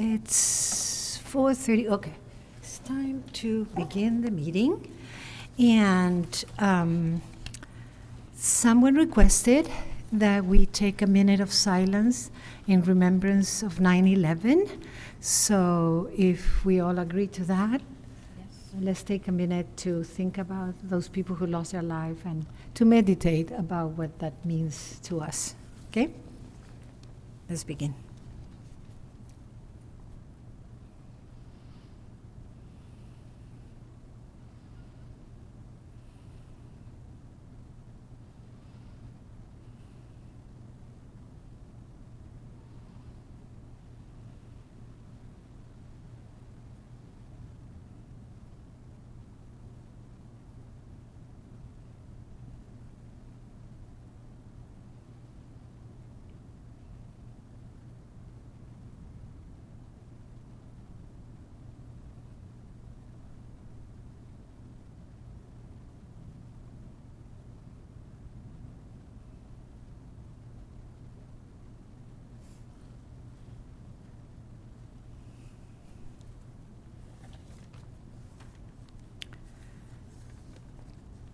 It's 4:30. Okay, it's time to begin the meeting. And someone requested that we take a minute of silence in remembrance of 9/11. So if we all agree to that, let's take a minute to think about those people who lost their life and to meditate about what that means to us. Okay? Let's begin.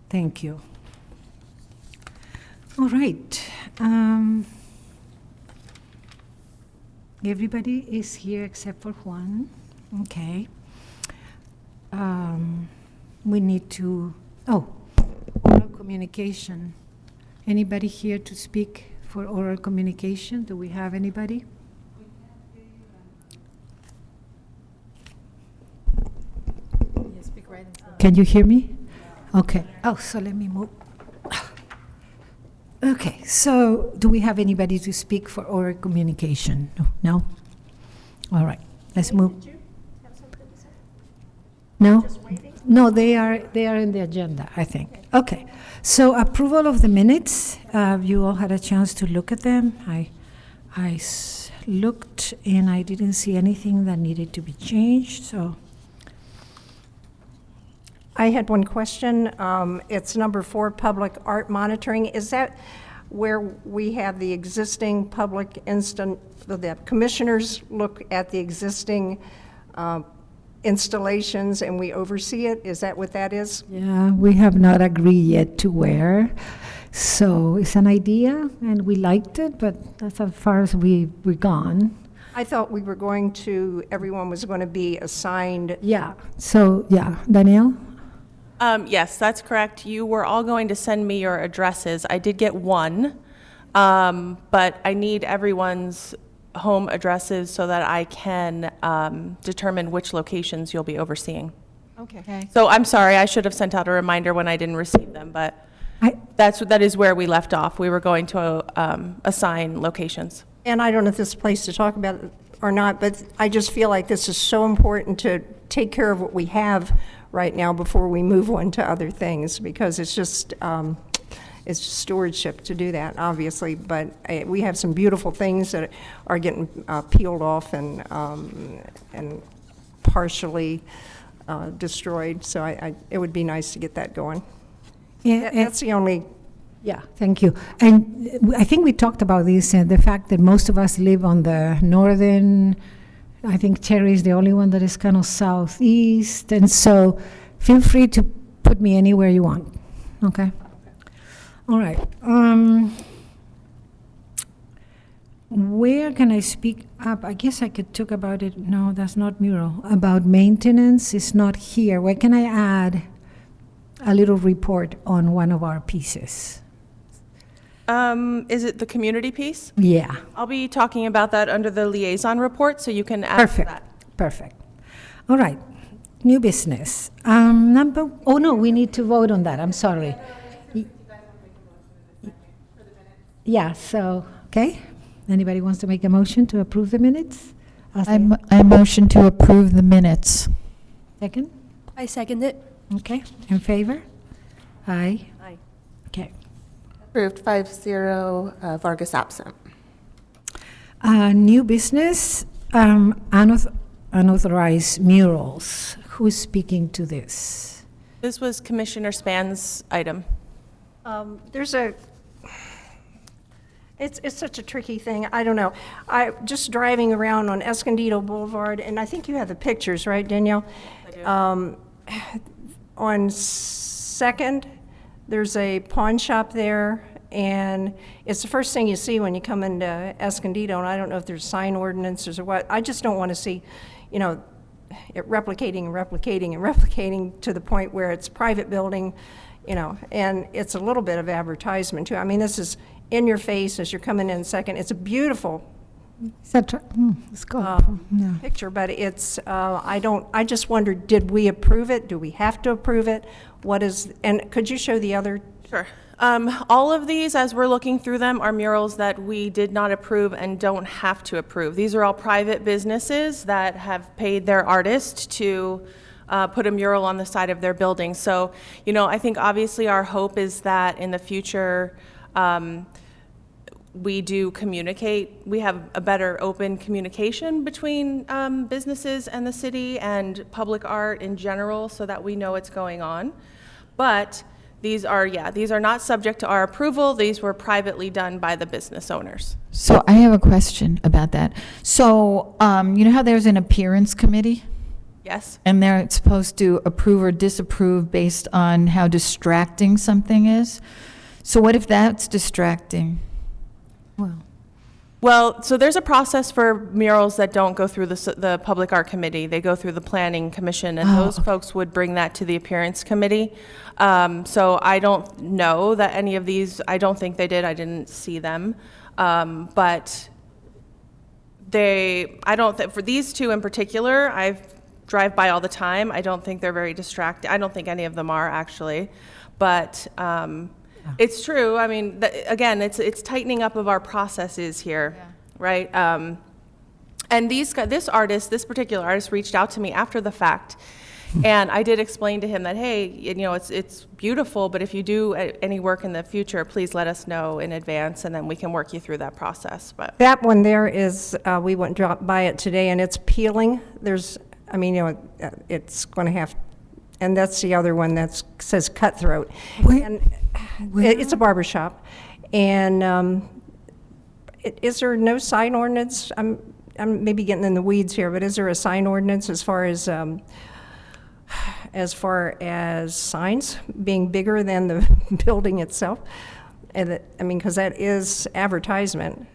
Thank you. All right. Everybody is here except for Juan. Okay. We need to, oral communication. Anybody here to speak for oral communication? Do we have anybody? Can you hear me? Okay. Oh, so let me move. Okay. So, do we have anybody to speak for oral communication? No? All right. Let's move. Did you have something to say? No? Just waiting? No, they are in the agenda, I think. Okay. So, approval of the minutes. You all had a chance to look at them. I looked and I didn't see anything that needed to be changed. So. I had one question. It's number 4, public art monitoring. Is that where we have the existing the commissioners look at the existing installations and we oversee it? Is that what that is? Yeah, we have not agreed yet to where. So it's an idea and we liked it, but that's as far as we're gone. I thought everyone was going to be assigned. Yeah. So, Danielle? Yes, that's correct. You were all going to send me your addresses. I did get one, but I need everyone's home addresses so that I can determine which locations you'll be overseeing. Okay. So I'm sorry, I should have sent out a reminder when I didn't receive them, but that is where we left off. We were going to assign locations. And I don't know if this is a place to talk about it or not, but I just feel like this is so important to take care of what we have right now before we move on to other things, because it's just stewardship to do that, obviously. But we have some beautiful things that are getting peeled off and partially destroyed. So it would be nice to get that going. Yeah, that's the only. Yeah, thank you. And I think we talked about this, the fact that most of us live on the northern. I think Terry is the only one that is kind of southeast, and so feel free to put me anywhere you want. Okay. All right. Where can I speak up? I guess I could talk about it. No, that's not mural. About maintenance is not here. Where can I add a little report on one of our pieces? Is it the community piece? Yeah. I'll be talking about that under the liaison report, so you can add to that. Perfect. All right. New business. We need to vote on that. I'm sorry. Yeah, so, okay. Anybody wants to make a motion to approve the minutes? I motion to approve the minutes. Second? I second it. Okay. In favor? Aye. Aye. Okay. Approved 5-0, Vargas absent. New business, unauthorized murals. Who's speaking to this? This was Commissioner Span's item. There's It's such a tricky thing. I don't know. I just driving around on Escondido Boulevard, and I think you have the pictures, right, Danielle? I do. On Second, there's a pawn shop there, and it's the first thing you see when you come into Escondido, and I don't know if there's sign ordinances or what. I just don't want to see, you know, it replicating and replicating and replicating to the point where it's private building, you know, and it's a little bit of advertisement too. I mean, this is in your face as you're coming in Second. It's a beautiful It's called, yeah. picture, but it's, I just wondered, did we approve it? Do we have to approve it? What is, and could you show the other? Sure. All of these, as we're looking through them, are murals that we did not approve and don't have to approve. These are all private businesses that have paid their artist to put a mural on the side of their building. So, you know, I think obviously our hope is that in the future, we do communicate, we have a better open communication between businesses and the city and public art in general so that we know what's going on. But these are not subject to our approval. These were privately done by the business owners. So I have a question about that. So, you know how there's an appearance committee? Yes? And they're supposed to approve or disapprove based on how distracting something is? So what if that's distracting? Well, so there's a process for murals that don't go through the Public Art Committee. They go through the Planning Commission, and those folks would bring that to the Appearance Committee. So I don't know that any of these, I don't think they did, I didn't see them. But I don't think, for these two in particular, I drive by all the time. I don't think they're very distracting. I don't think any of them are, actually. But it's true. I mean, again, it's tightening up of our processes here, right? And this particular artist reached out to me after the fact, and I did explain to him that, hey, you know, it's beautiful, but if you do any work in the future, please let us know in advance, and then we can work you through that process. But That one there is, we went drop by it today, and it's peeling. I mean, you know, it's going to have, and that's the other one that says Cutthroat. And it's a barber shop. And is there no sign ordinance? I'm maybe getting in the weeds here, but is there a sign ordinance as far as signs being bigger than the building itself? And I mean, because that is advertisement.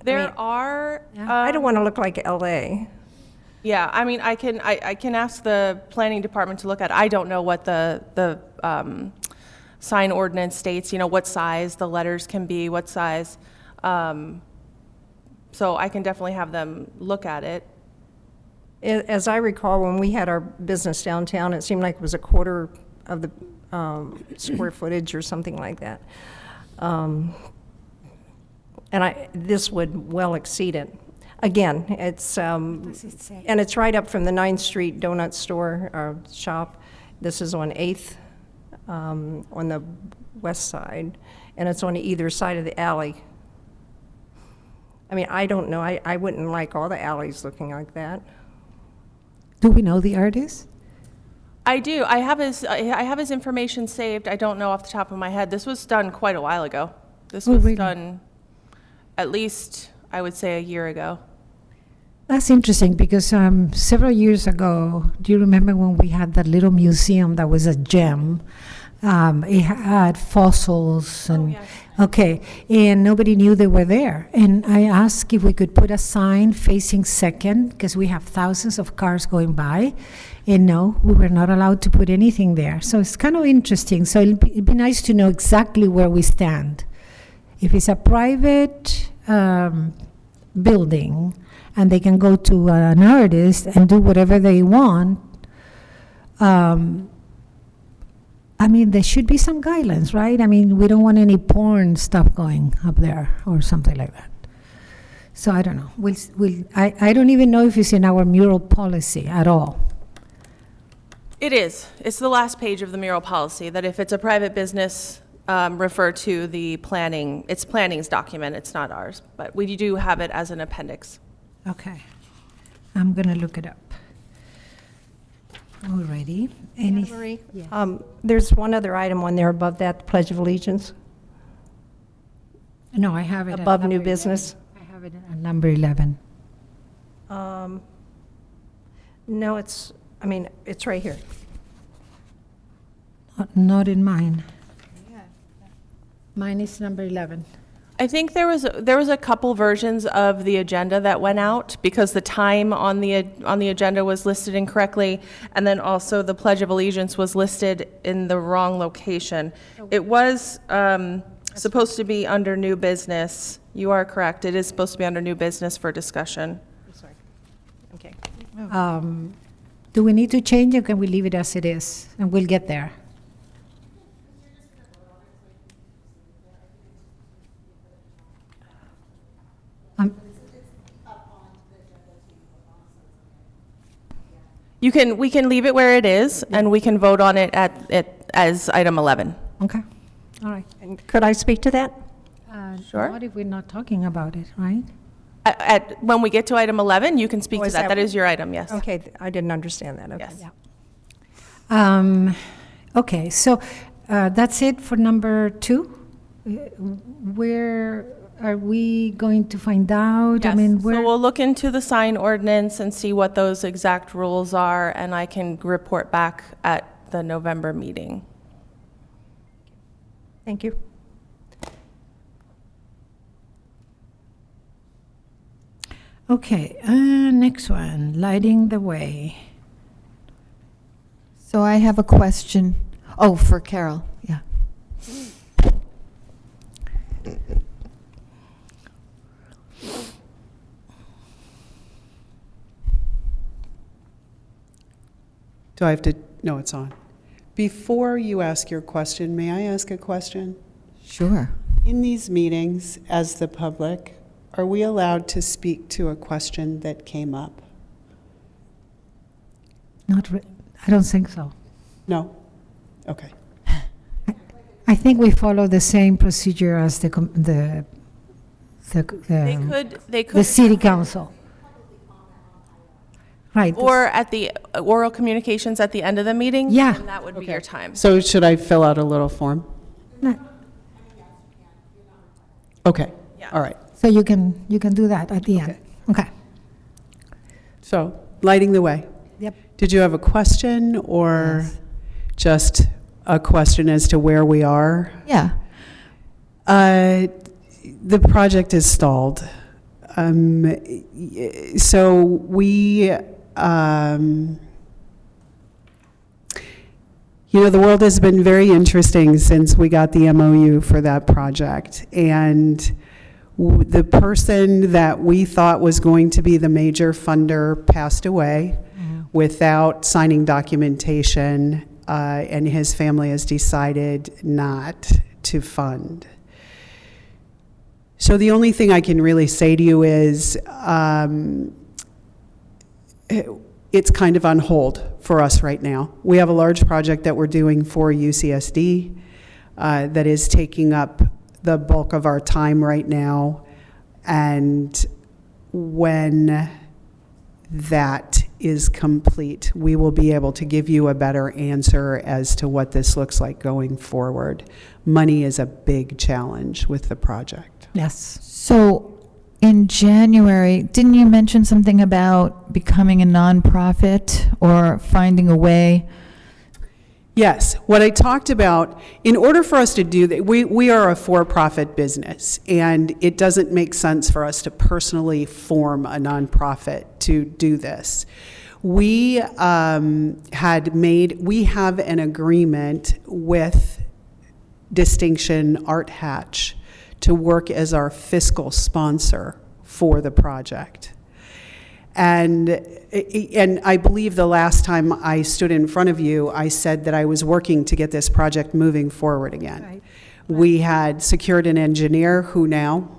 there are. I don't want to look like LA. Yeah, I mean, I can ask the planning department to look at. I don't know what the sign ordinance states. You know, what size the letters can be, what size. So I can definitely have them look at it. As I recall, when we had our business downtown, it seemed like it was a quarter of the square footage or something like that. And this would well exceed it. Again, it's, and it's right up from the 9th Street Donut Store shop. This is on 8th, on the west side, and it's on either side of the alley. I mean, I don't know, I wouldn't like all the alleys looking like that. Do we know the artist? I do. I have his information saved. I don't know off the top of my head. This was done quite a while ago. This was really? done at least, I would say, a year ago. That's interesting because several years ago, do you remember when we had that little museum that was a gem? It had fossils and yes. Okay, and nobody knew they were there. And I asked if we could put a sign facing 2nd because we have thousands of cars going by, and no, we were not allowed to put anything there. So it's kind of interesting. So it'd be nice to know exactly where we stand. If it's a private building and they can go to an artist and do whatever they want, I mean, there should be some guidelines, right? I mean, we don't want any porn stuff going up there or something like that. So I don't know. I don't even know if it's in our mural policy at all. It is. It's the last page of the mural policy, that if it's a private business, refer to the planning. It's planning's document. It's not ours. But we do have it as an appendix. Okay. I'm going to look it up. Alrighty. Anna Marie, Yes. there's one other item on there above that, the Pledge of Allegiance. No, I have it at above new number 11. business? I have it at number 11. No, it's right here. Not in mine. Mine is number 11. I think there was a couple versions of the agenda that went out because the time on the agenda was listed incorrectly, and then also the Pledge of Allegiance was listed in the wrong location. It was supposed to be under new business. You are correct. It is supposed to be under new business for discussion. Sorry. Okay. Do we need to change it, or can we leave it as it is? And we'll get there. We can leave it where it is, and we can vote on it as item 11. Okay, all right. And could I speak to that? Sure. Not if we're not talking about it, right? When we get to item 11, you can speak Oh, to is that. that That is your item, yes. Okay, I didn't understand that. Okay. Yes. Okay, so that's it for number 2. Where are we going to find out? I Yes. mean, So where? we'll look into the sign ordinance and see what those exact rules are, and I can report back at the November meeting. Thank you. Okay, next one, lighting the way. So I have a question. Oh, for Carol, yeah. Do I have to? No, it's on. Before you ask your question, may I ask a question? Sure. In these meetings, as the public, are we allowed to speak to a question that came up? I don't think so. No? Okay. I think we follow the same procedure as They the could, city council. Right. or at the oral communications at the end of the meeting. Yeah. And that would be your time. So should I fill out a little form? No, Okay. Yeah. All right. so you can do that at the end. Okay. So, lighting the way. Yep. Did you have a question or Yes. just a question as to where we are? Yeah. The project is stalled. So we, the world has been very interesting since we got the MOU for that project. And the person that we thought was going to be the major funder passed away without signing documentation, and his family has decided not to fund. So the only thing I can really say to you is it's kind of on hold for us right now. We have a large project that we're doing for UCSD that is taking up the bulk of our time right now. And when that is complete, we will be able to give you a better answer as to what this looks like going forward. Money is a big challenge with the project. Yes. So in January, didn't you mention something about becoming a nonprofit or finding a way? Yes, what I talked about, in order for us to do that, we are a for-profit business, and it doesn't make sense for us to personally form a nonprofit to do this. We have an agreement with Distinction Art Hatch to work as our fiscal sponsor for the project. And I believe the last time I stood in front of you, I said that I was working to get this project moving forward again. Right. We had secured an engineer who now,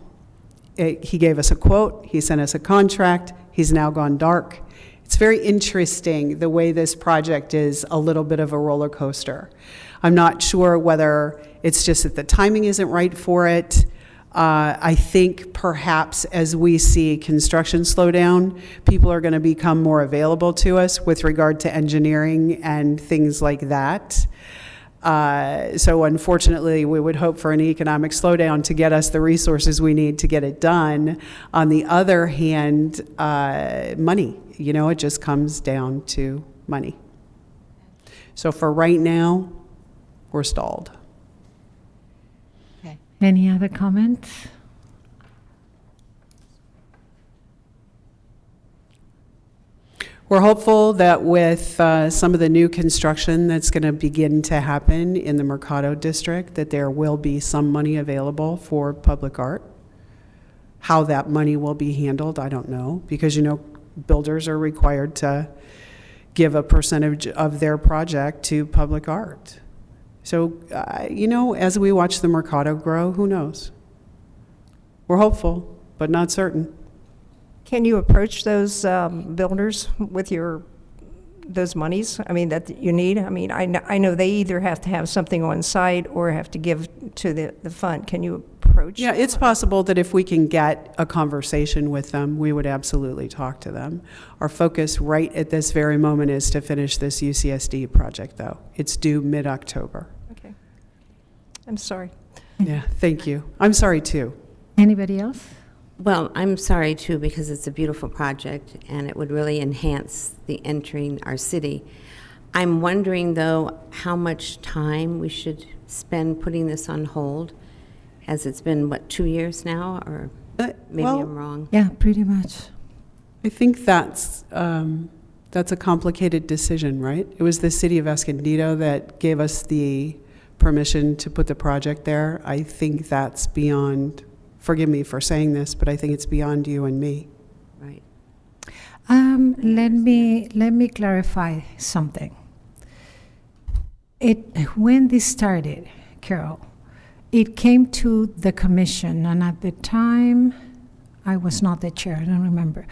he gave us a quote, he sent us a contract, he's now gone dark. It's very interesting the way this project is a little bit of a roller coaster. I'm not sure whether it's just that the timing isn't right for it. I think perhaps as we see construction slow down, people are going to become more available to us with regard to engineering and things like that. So unfortunately, we would hope for an economic slowdown to get us the resources we need to get it done. On the other hand, money, it just comes down to money. So for right now, we're stalled. Okay. Any other comments? We're hopeful that with some of the new construction that's going to begin to happen in the Mercado district, that there will be some money available for public art. How that money will be handled, I don't know, because builders are required to give a percentage of their project to public art. So, as we watch the Mercado grow, who knows? We're hopeful, but not certain. Can you approach those builders with those monies, that you need? I know they either have to have something on site or have to give to the fund. Can you approach? Yeah, it's possible that if we can get a conversation with them, we would absolutely talk to them. Our focus right at this very moment is to finish this UCSD project, though. It's due mid-October. Okay. I'm sorry. Yeah, thank you. I'm sorry, too. Anybody else? Well, I'm sorry too, because it's a beautiful project and it would really enhance the entering our city. I'm wondering though, how much time we should spend putting this on hold, as it's been, 2 years now, or maybe well, I'm wrong. Yeah, pretty much. I think that's a complicated decision, right? It was the city of Escondido that gave us the permission to put the project there. I think that's beyond, forgive me for saying this, but I think it's beyond you and me. Right. Let me clarify something. When this started, Carol, it came to the commission, and at the time, I was not the chair, I don't remember.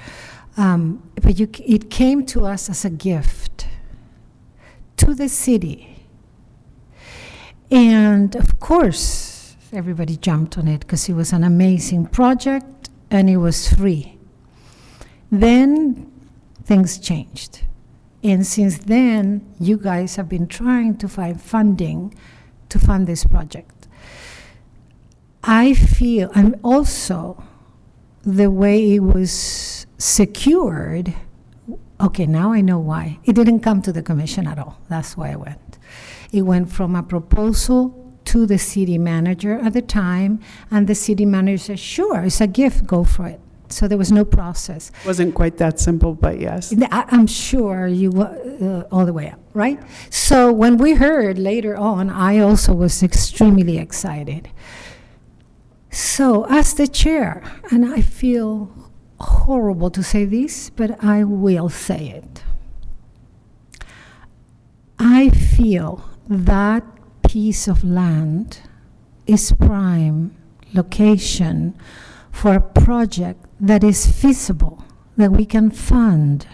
But it came to us as a gift to the city. And of course, everybody jumped on it because it was an amazing project and it was free. Then things changed. And since then, you guys have been trying to find funding to fund this project. I feel, and also the way it was secured, okay, now I know why. It didn't come to the commission at all. That's why I went. It went from a proposal to the city manager at the time, and the city manager said, sure, it's a gift, go for it. So there was no process. Wasn't quite that simple, but yes. I'm sure you were all the way up, right? So when we heard later on, I also was extremely excited. So as the chair, and I feel horrible to say this, but I will say it. I feel that piece of land is prime location for a project that is feasible, that we can fund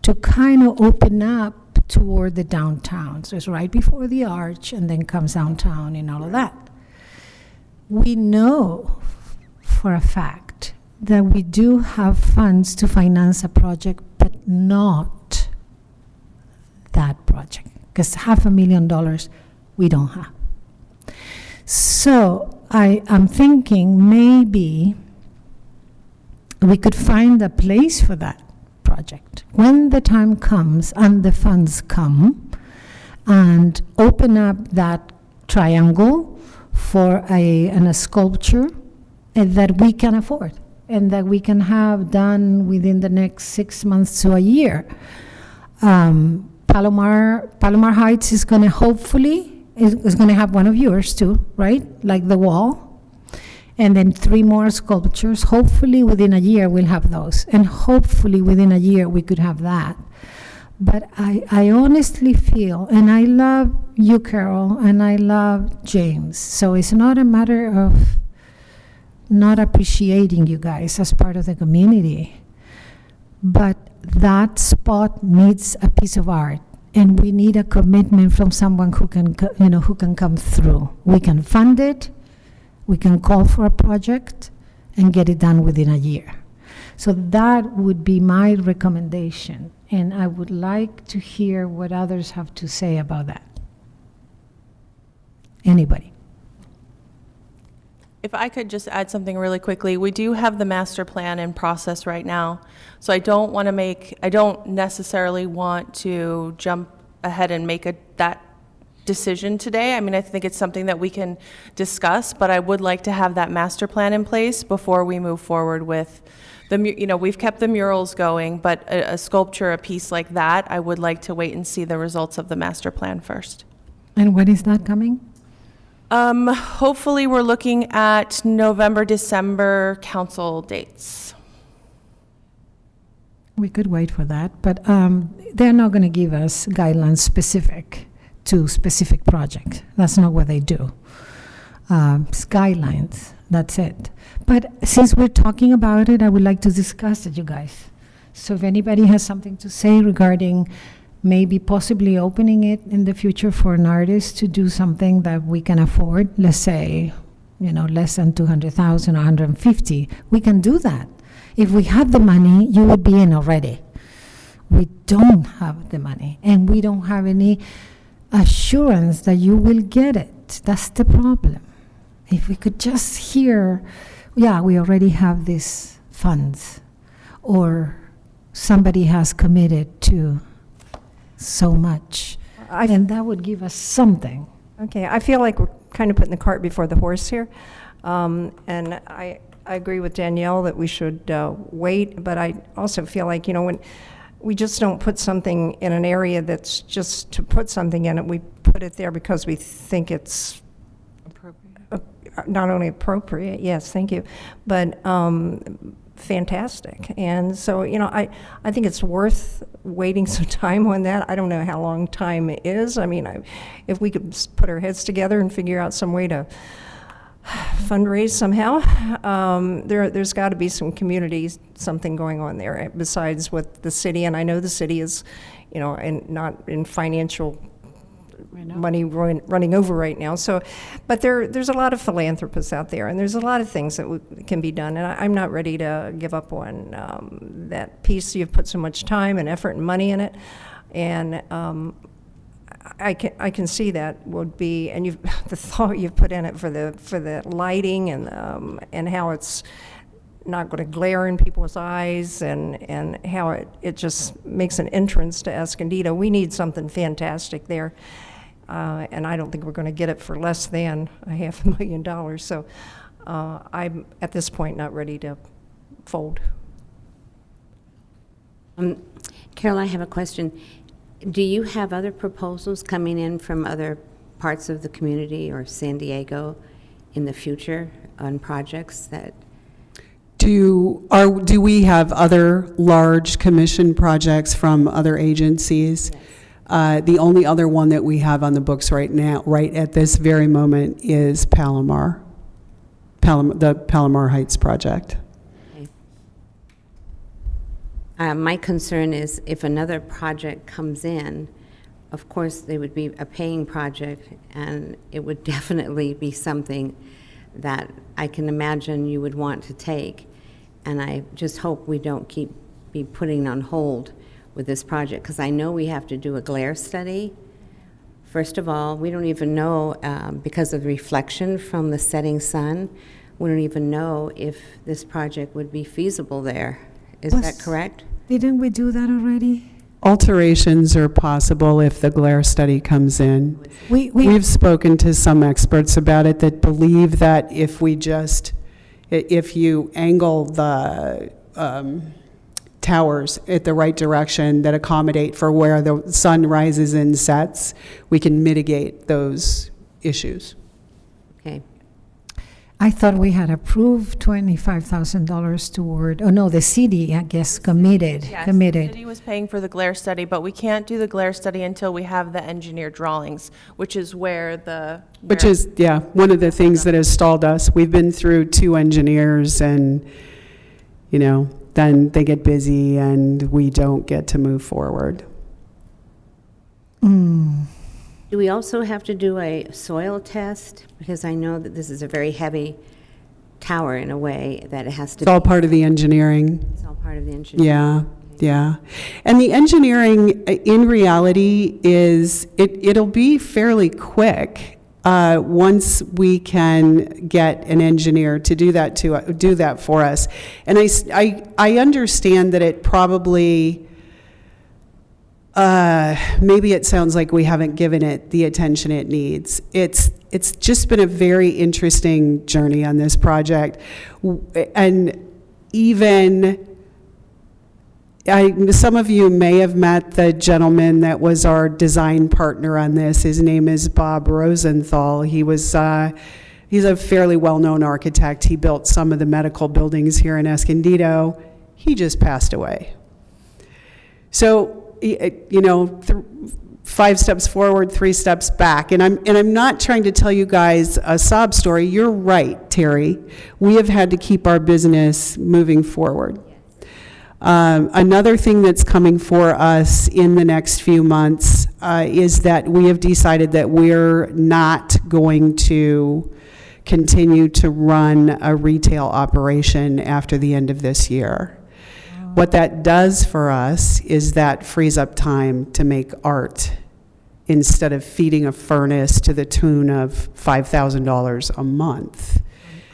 to kind of open up toward the downtown. So it's right before the arch and then comes downtown and all of that. We know for a fact that we do have funds to finance a project, but not that project, because $500,000 we don't have. So I'm thinking maybe we could find a place for that project when the time comes and the funds come, and open up that triangle for a sculpture that we can afford and that we can have done within the next 6 months to a year. Palomar Heights is going to hopefully, is going to have one of yours too, right? Like the wall. And then 3 more sculptures. Hopefully within a year we'll have those. And hopefully within a year we could have that. But I honestly feel, and I love you, Carol, and I love James. So it's not a matter of not appreciating you guys as part of the community. But that spot needs a piece of art, and we need a commitment from someone who can, who can come through. We can fund it, we can call for a project, and get it done within a year. So that would be my recommendation, and I would like to hear what others have to say about that. Anybody? If I could just add something really quickly, we do have the master plan in process right now. So I don't necessarily want to jump ahead and make that decision today. I mean, I think it's something that we can discuss, but I would like to have that master plan in place before we move forward with we've kept the murals going, but a sculpture, a piece like that, I would like to wait and see the results of the master plan first. And when is that coming? Hopefully, we're looking at November, December council dates. We could wait for that, but they're not going to give us guidelines specific to specific projects. That's not what they do. It's guidelines, that's it. But since we're talking about it, I would like to discuss it, you guys. So if anybody has something to say regarding maybe possibly opening it in the future for an artist to do something that we can afford, let's say, less than 200,000 or 150, we can do that. If we had the money, you would be in already. We don't have the money, and we don't have any assurance that you will get it. That's the problem. If we could just hear, yeah, we already have these funds, or somebody has committed to so much, and that would give us something. Okay, I feel like we're kind of putting the cart before the horse here. And I agree with Danielle that we should wait, but I also feel like, when we just don't put something in an area that's just to put something in it, we put it there because we think it's not only appropriate, yes, thank you, but fantastic. And so, I think it's worth waiting some time on that. I don't know how long time is. I mean, if we could put our heads together and figure out some way to fundraise somehow, there's got to be some community, something going on there besides what the city, and I know the city is, and not in financial money running over right now. So, but there's a lot of philanthropists out there, and there's a lot of things that can be done. And I'm not ready to give up on that piece. You've put so much time and effort and money in it, and I can see that would be, and the thought you've put in it for the lighting and how it's not going to glare in people's eyes, and how it just makes an entrance to Escondido. We need something fantastic there. And I don't think we're going to get it for less than $500,000. So I'm, at this point, not ready to fold. Carol, I have a question. Do you have other proposals coming in from other parts of the community or San Diego in the future on projects that? Do we have other large commission projects from other agencies? Yes. The only other one that we have on the books right now, right at this very moment, is the Palomar Heights project. Okay. My concern is if another project comes in, of course, they would be a paying project, and it would definitely be something that I can imagine you would want to take. And I just hope we don't be putting on hold with this project, because I know we have to do a glare study. First of all, we don't even know, because of the reflection from the setting sun, we don't even know if this project would be feasible there. Is that correct? Didn't we do that already? Alterations are possible if the glare study comes in. We've spoken to some experts about it that believe that if you angle the towers at the right direction that accommodate for where the sun rises and sets, we can mitigate those issues. Okay. I thought we had approved $25,000 toward, the city, I guess, committed. Yes, the city was paying for the glare study, but we can't do the glare study until we have the engineered drawings, which is where Which is one of the things that has stalled us. We've been through 2 engineers, and, then they get busy and we don't get to move forward. Do we also have to do a soil test? Because I know that this is a very heavy tower in a way that it has to It's all part of the engineering. It's all part of the engineering. Yeah. And the engineering, in reality, it'll be fairly quick. once we can get an engineer to do that for us. And I understand that it probably, maybe it sounds like we haven't given it the attention it needs. It's just been a very interesting journey on this project. And even, some of you may have met the gentleman that was our design partner on this. His name is Bob Rosenthal. He's a fairly well-known architect. He built some of the medical buildings here in Escondido. He just passed away. So, 5 steps forward, 3 steps back. And I'm not trying to tell you guys a sob story. You're right, Terry. We have had to keep our business moving forward. Another thing that's coming for us in the next few months is that we have decided that we're not going to continue to run a retail operation after the end of this year. What that does for us is that frees up time to make art instead of feeding a furnace to the tune of $5,000 a month.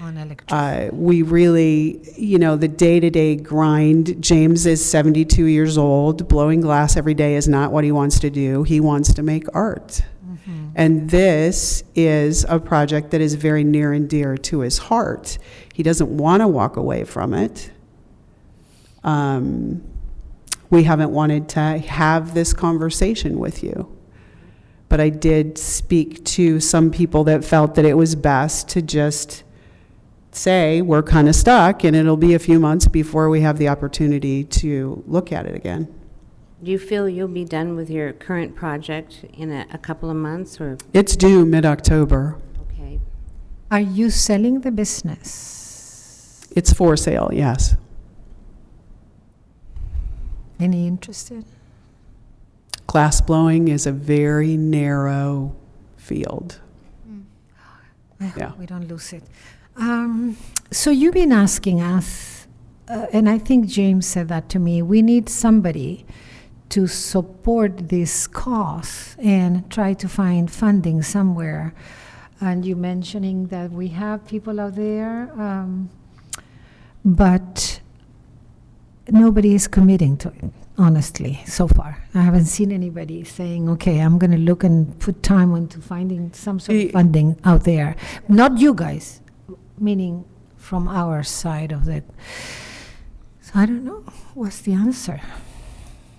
On electricity. We really, the day-to-day grind. James is 72 years old. Blowing glass every day is not what he wants to do. He wants to make art. Mm-hmm. And this is a project that is very near and dear to his heart. He doesn't want to walk away from it. We haven't wanted to have this conversation with you. But I did speak to some people that felt that it was best to just say we're kind of stuck and it'll be a few months before we have the opportunity to look at it again. Do you feel you'll be done with your current project in a couple of months, or? It's due mid-October. Okay. Are you selling the business? It's for sale, yes. Any interested? Glass blowing is a very narrow field. I hope Yeah. we don't lose it. So you've been asking us, and I think James said that to me, we need somebody to support this cause and try to find funding somewhere. And you mentioning that we have people out there, but nobody is committing to it, honestly, so far. I haven't seen anybody saying, okay, I'm going to look and put time into finding some sort of funding out there. Not you guys, meaning from our side of the. So I don't know. What's the answer?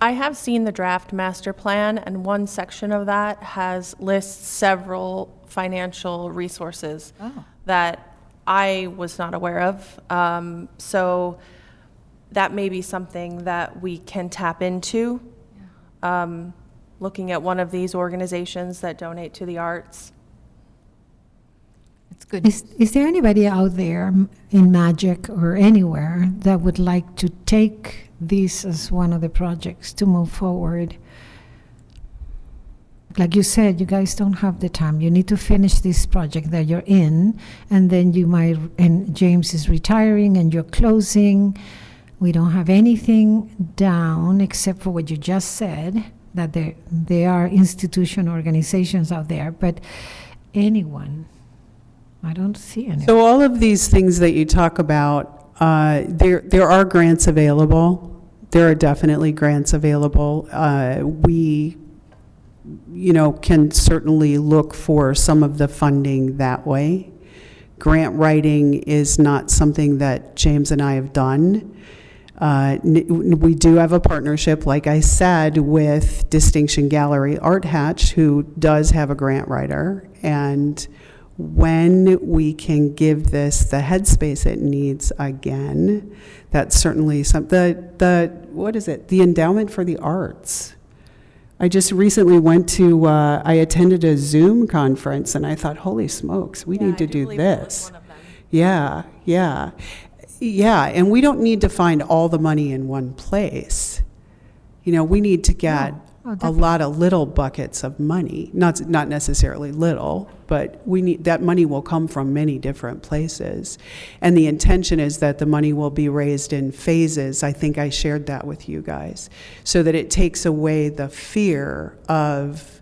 I have seen the draft master plan, and one section of that lists several financial resources that I was not aware of. So that may be something that we can tap into, looking at one of these organizations that donate to the arts. It's good. Is there anybody out there in Magic or anywhere that would like to take this as one of the projects to move forward? Like you said, you guys don't have the time. You need to finish this project that you're in, and then you might, and James is retiring and you're closing. We don't have anything down except for what you just said, that there are institution organizations out there, but anyone, I don't see any. So all of these things that you talk about, there are grants available. There are definitely grants available. We, can certainly look for some of the funding that way. Grant writing is not something that James and I have done. We do have a partnership, like I said, with Distinction Gallery Art Hatch, who does have a grant writer. And when we can give this the headspace it needs again, that's certainly something. What is it? The Endowment for the Arts. I just recently I attended a Zoom conference, and I thought, holy smokes, we need to do this. Yeah. Yeah, and we don't need to find all the money in one place. We need to get a lot of little buckets of money. Not necessarily little, but that money will come from many different places. And the intention is that the money will be raised in phases. I think I shared that with you guys, so that it takes away the fear of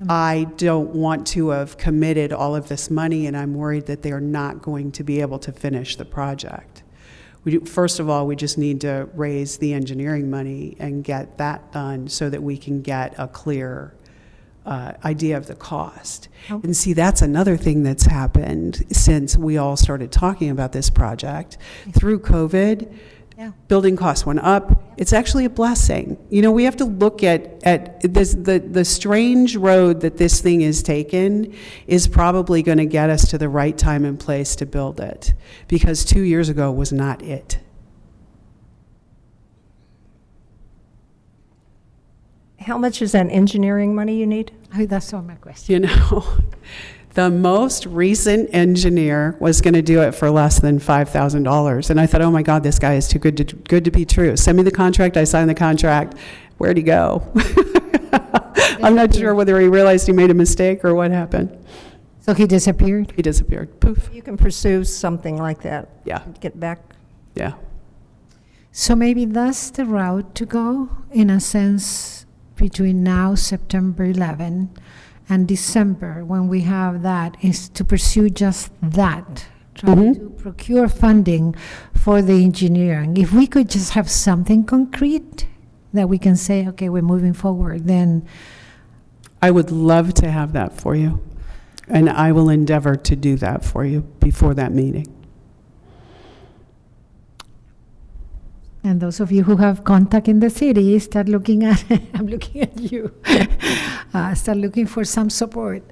I don't want to have committed all of this money, and I'm worried that they are not going to be able to finish the project. First of all, we just need to raise the engineering money and get that done so that we can get a clear idea of the cost. Oh. And see, that's another thing that's happened since we all started talking about this project. Through COVID, Yeah. building costs went up. It's actually a blessing. You know, we have to look at this, the strange road that this thing is taken is probably going to get us to the right time and place to build it, because 2 years ago was not it. How much is that engineering money you need? Oh, that's all my question. You know, the most recent engineer was going to do it for less than $5,000. And I thought, oh my God, this guy is too good to be true. Send me the contract. I signed the contract. Where'd he go? I'm not sure whether he realized he made a mistake or what happened. So he disappeared? He disappeared. Poof. You can pursue something like that. Yeah. Get back. Yeah. So maybe that's the route to go, in a sense, between now, September 11, and December, when we have that, is to pursue just that, trying to procure funding for the engineering. If we could just have something concrete that we can say, okay, we're moving forward, then I would love to have that for you. And I will endeavor to do that for you before that meeting. and those of you who have contact in the city, start looking at, I'm looking at you, start looking for some support.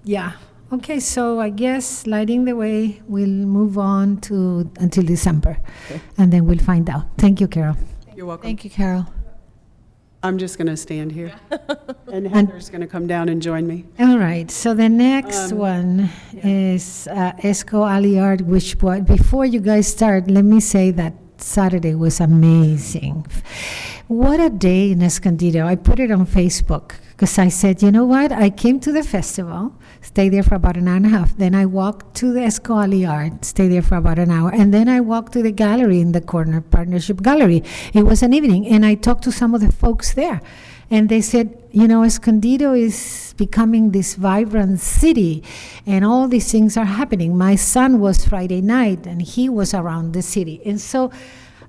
Yeah. Okay, so I guess lighting the way, we'll move on to until December, and then we'll find out. Thank you, Carol. You're welcome. Thank you, Carol. I'm just going to stand here. And Heather's going to come down and join me. All right, so the next one is Esco Aliard, which before you guys start, let me say that Saturday was amazing. What a day in Escondido. I put it on Facebook because I said, you know what? I came to the festival, stayed there for about an hour and a half. Then I walked to the Esco Aliard, stayed there for about an hour. And then I walked to the gallery in the corner, Partnership Gallery. It was an evening, and I talked to some of the folks there. And they said, you know, Escondido is becoming this vibrant city, and all these things are happening. My son was Friday night, and he was around the city. And so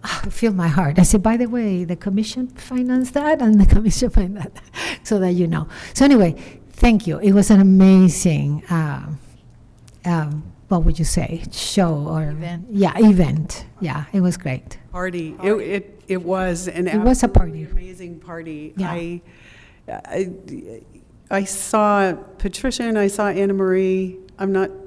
I feel my heart. I said, by the way, the commission financed that, and the commission financed that, so that you know. So anyway, thank you. It was an amazing, what would you say, show or Event. Yeah, event. Yeah, it was great. Party. It was an It was a absolutely party. amazing party. Yeah. I saw Patricia and I saw Anna Marie.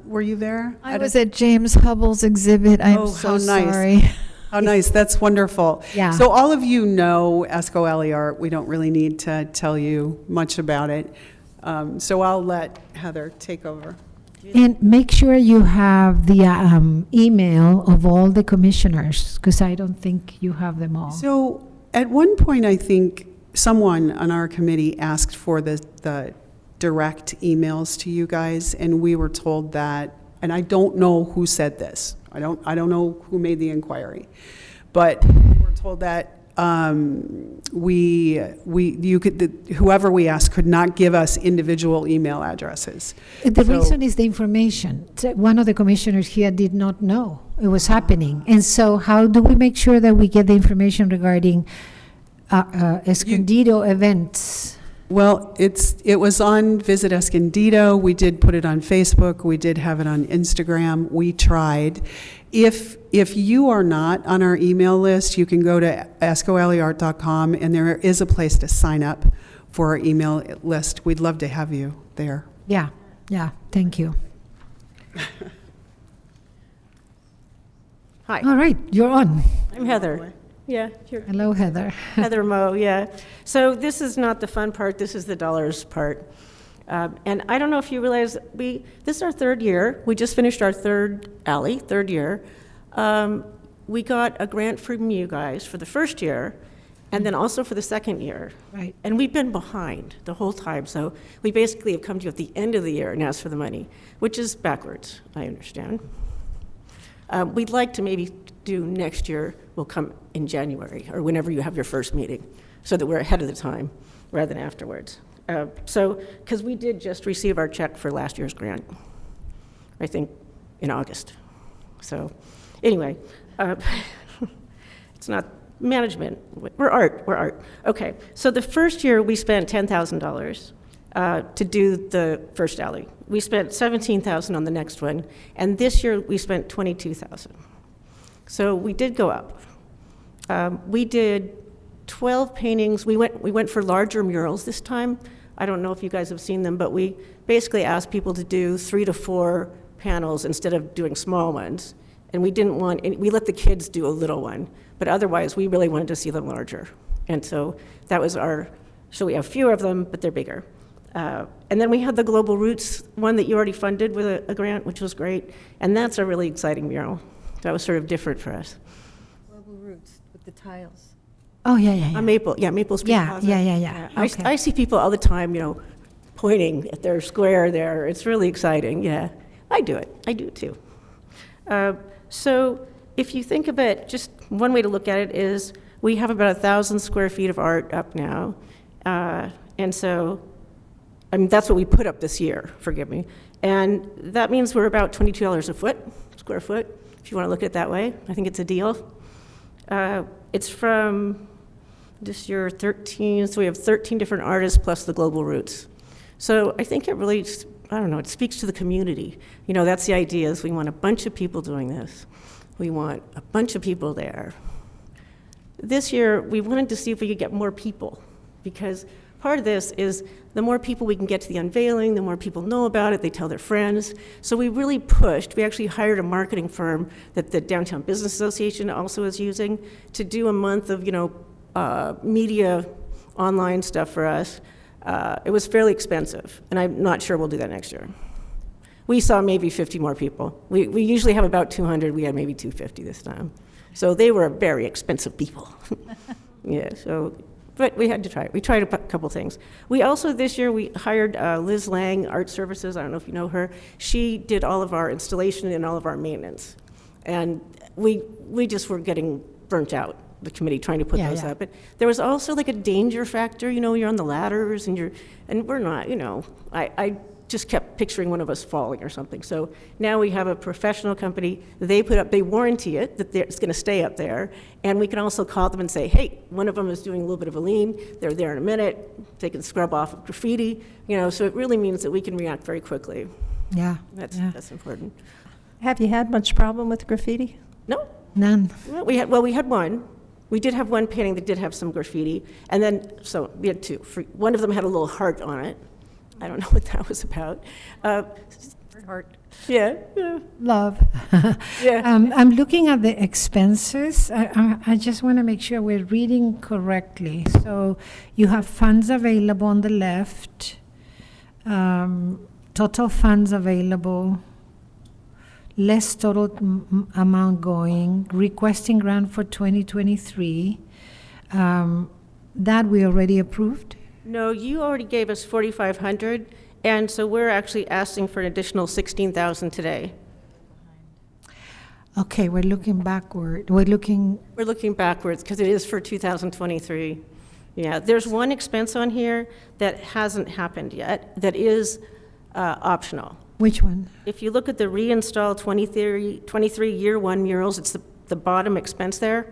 Were you there? I was at James Hubble's exhibit. I'm Oh, so how nice. sorry. How nice. That's wonderful. Yeah. So all of you know Esco Aliard. We don't really need to tell you much about it. So I'll let Heather take over. And make sure you have the email of all the commissioners, because I don't think you have them all. So at one point, I think someone on our committee asked for the direct emails to you guys, and we were told that, and I don't know who said this. I don't know who made the inquiry, but we were told that whoever we asked could not give us individual email addresses. The So- reason is the information. One of the commissioners here did not know it was happening. And so how do we make sure that we get the information regarding Escondido events? Well, it was on Visit Escondido. We did put it on Facebook. We did have it on Instagram. We tried. If you are not on our email list, you can go to escoaliart.com, and there is a place to sign up for our email list. We'd love to have you there. Yeah, thank you. Hi, All right, you're on. I'm Heather. Yeah, sure. Hello, Heather. Heather Moe, yeah. So this is not the fun part, this is the dollars part. And I don't know if you realize, this is our third year. We just finished our third year. We got a grant from you guys for the first year, and then also for the second year. Right. And we've been behind the whole time, so we basically have come to you at the end of the year and asked for the money, which is backwards, I understand. We'd like to maybe do next year, will come in January, or whenever you have your first meeting, so that we're ahead of the time, rather than afterwards. Because we did just receive our check for last year's grant, I think, in August. So, anyway, it's not management. We're art. Okay, so the first year we spent $10,000 to do the first alley. We spent $17,000 on the next one, and this year we spent $22,000. So we did go up. We did 12 paintings. We went for larger murals this time. I don't know if you guys have seen them, but we basically asked people to do 3 to 4 panels instead of doing small ones. And we let the kids do a little one, but otherwise we really wanted to see them larger. And so that was so we have fewer of them, but they're bigger. And then we had the Global Roots one that you already funded with a grant, which was great. And that's a really exciting mural. That was sort of different for us. Global Roots with the tiles. Oh, yeah. Maple Street Yeah, Plaza. yeah. Okay. I see people all the time, pointing at their square there. It's really exciting, yeah. I do it too. So if you think of it, just one way to look at it is we have about 1,000 square feet of art up now. And so, that's what we put up this year, forgive me. And that means we're about $22 square foot, if you want to look at it that way. I think it's a deal. It's from this year 13, so we have 13 different artists plus the Global Roots. So I think it really, it speaks to the community. That's the idea, is we want a bunch of people doing this. We want a bunch of people there. This year, we wanted to see if we could get more people, because part of this is the more people we can get to the unveiling, the more people know about it, they tell their friends. So we really pushed. We actually hired a marketing firm that the Downtown Business Association also is using to do a month of, media online stuff for us. It was fairly expensive, and I'm not sure we'll do that next year. We saw maybe 50 more people. We usually have about 200. We had maybe 250 this time. So they were very expensive people. Yeah, but we had to try it. We tried a couple things. We also, this year, we hired Liz Lang, Art Services. I don't know if you know her. She did all of our installation and all of our maintenance. And we just were getting burnt out, the committee, trying to put those up. But there was also like a danger factor, you're on the ladders and we're not, I just kept picturing one of us falling or something. So now we have a professional company. They warranty it, that it's going to stay up there. And we can also call them and say, hey, one of them is doing a little bit of a lean. They're there in a minute. They can scrub off graffiti. So it really means that we can react very quickly. Yeah. That's important. Have you had much problem with graffiti? No. None. Well, we had one. We did have one painting that did have some graffiti. And then, so we had two. One of them had a little heart on it. I don't know what that was about. Heart. Yeah. Love. Yeah. I'm looking at the expenses. I just want to make sure we're reading correctly. So you have funds available on the left, total funds available, less total amount going, requesting grant for 2023. That we already approved? No, you already gave us 4,500, and so we're actually asking for an additional 16,000 today. Okay, we're looking backward. We're looking backwards because it is for 2023. Yeah, there's one expense on here that hasn't happened yet that is optional. Which one? If you look at the reinstall 23 year one murals, it's the bottom expense there.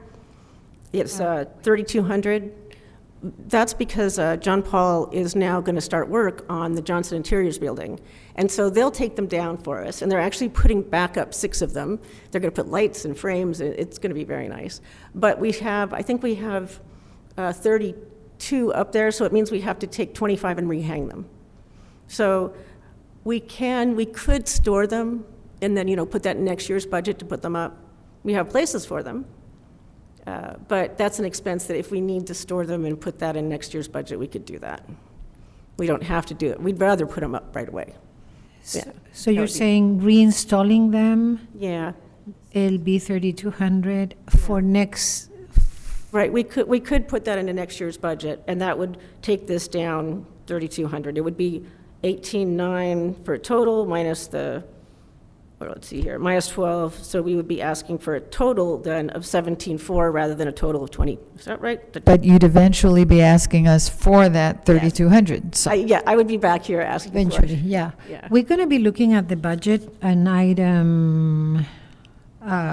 It's 3,200. That's because John Paul is now going to start work on the Johnson Interiors building. And so they'll take them down for us, and they're actually putting back up 6 of them. They're going to put lights and frames. It's going to be very nice. But I think we have 32 up there, so it means we have to take 25 and rehang them. So we could store them and then, put that in next year's budget to put them up. We have places for them. But that's an expense that if we need to store them and put that in next year's budget, we could do that. We don't have to do it. We'd rather put them up right away. So you're saying reinstalling them? Yeah. It'll be 3,200 for next. Right. We could put that into next year's budget, and that would take this down 3,200. It would be 18,900 for a total minus the well, let's see here, minus 12, so we would be asking for a total then of 17.4 rather than a total of 20. Is that right? But you'd eventually be asking us for that 3,200, so. Yeah, I would be back here asking for it. Eventually, yeah. Yeah. We're going to be looking at the budget on item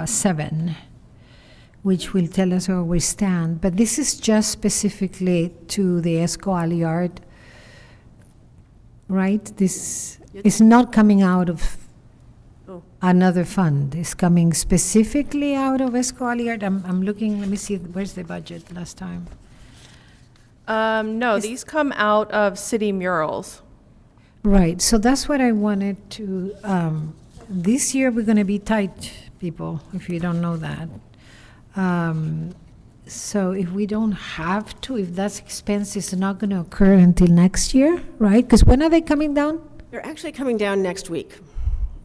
7, which will tell us where we stand. But this is just specifically to the Esco yard, right? This is not coming out of Oh. another fund. It's coming specifically out of Esco yard. I'm looking, let me see, where's the budget last time? No, these come out of city murals. Right, so that's what I wanted to, this year, we're going to be tight, people, if you don't know that. So if we don't have to, if that's expense is not going to occur until next year, right? Because when are they coming down? They're actually coming down next week.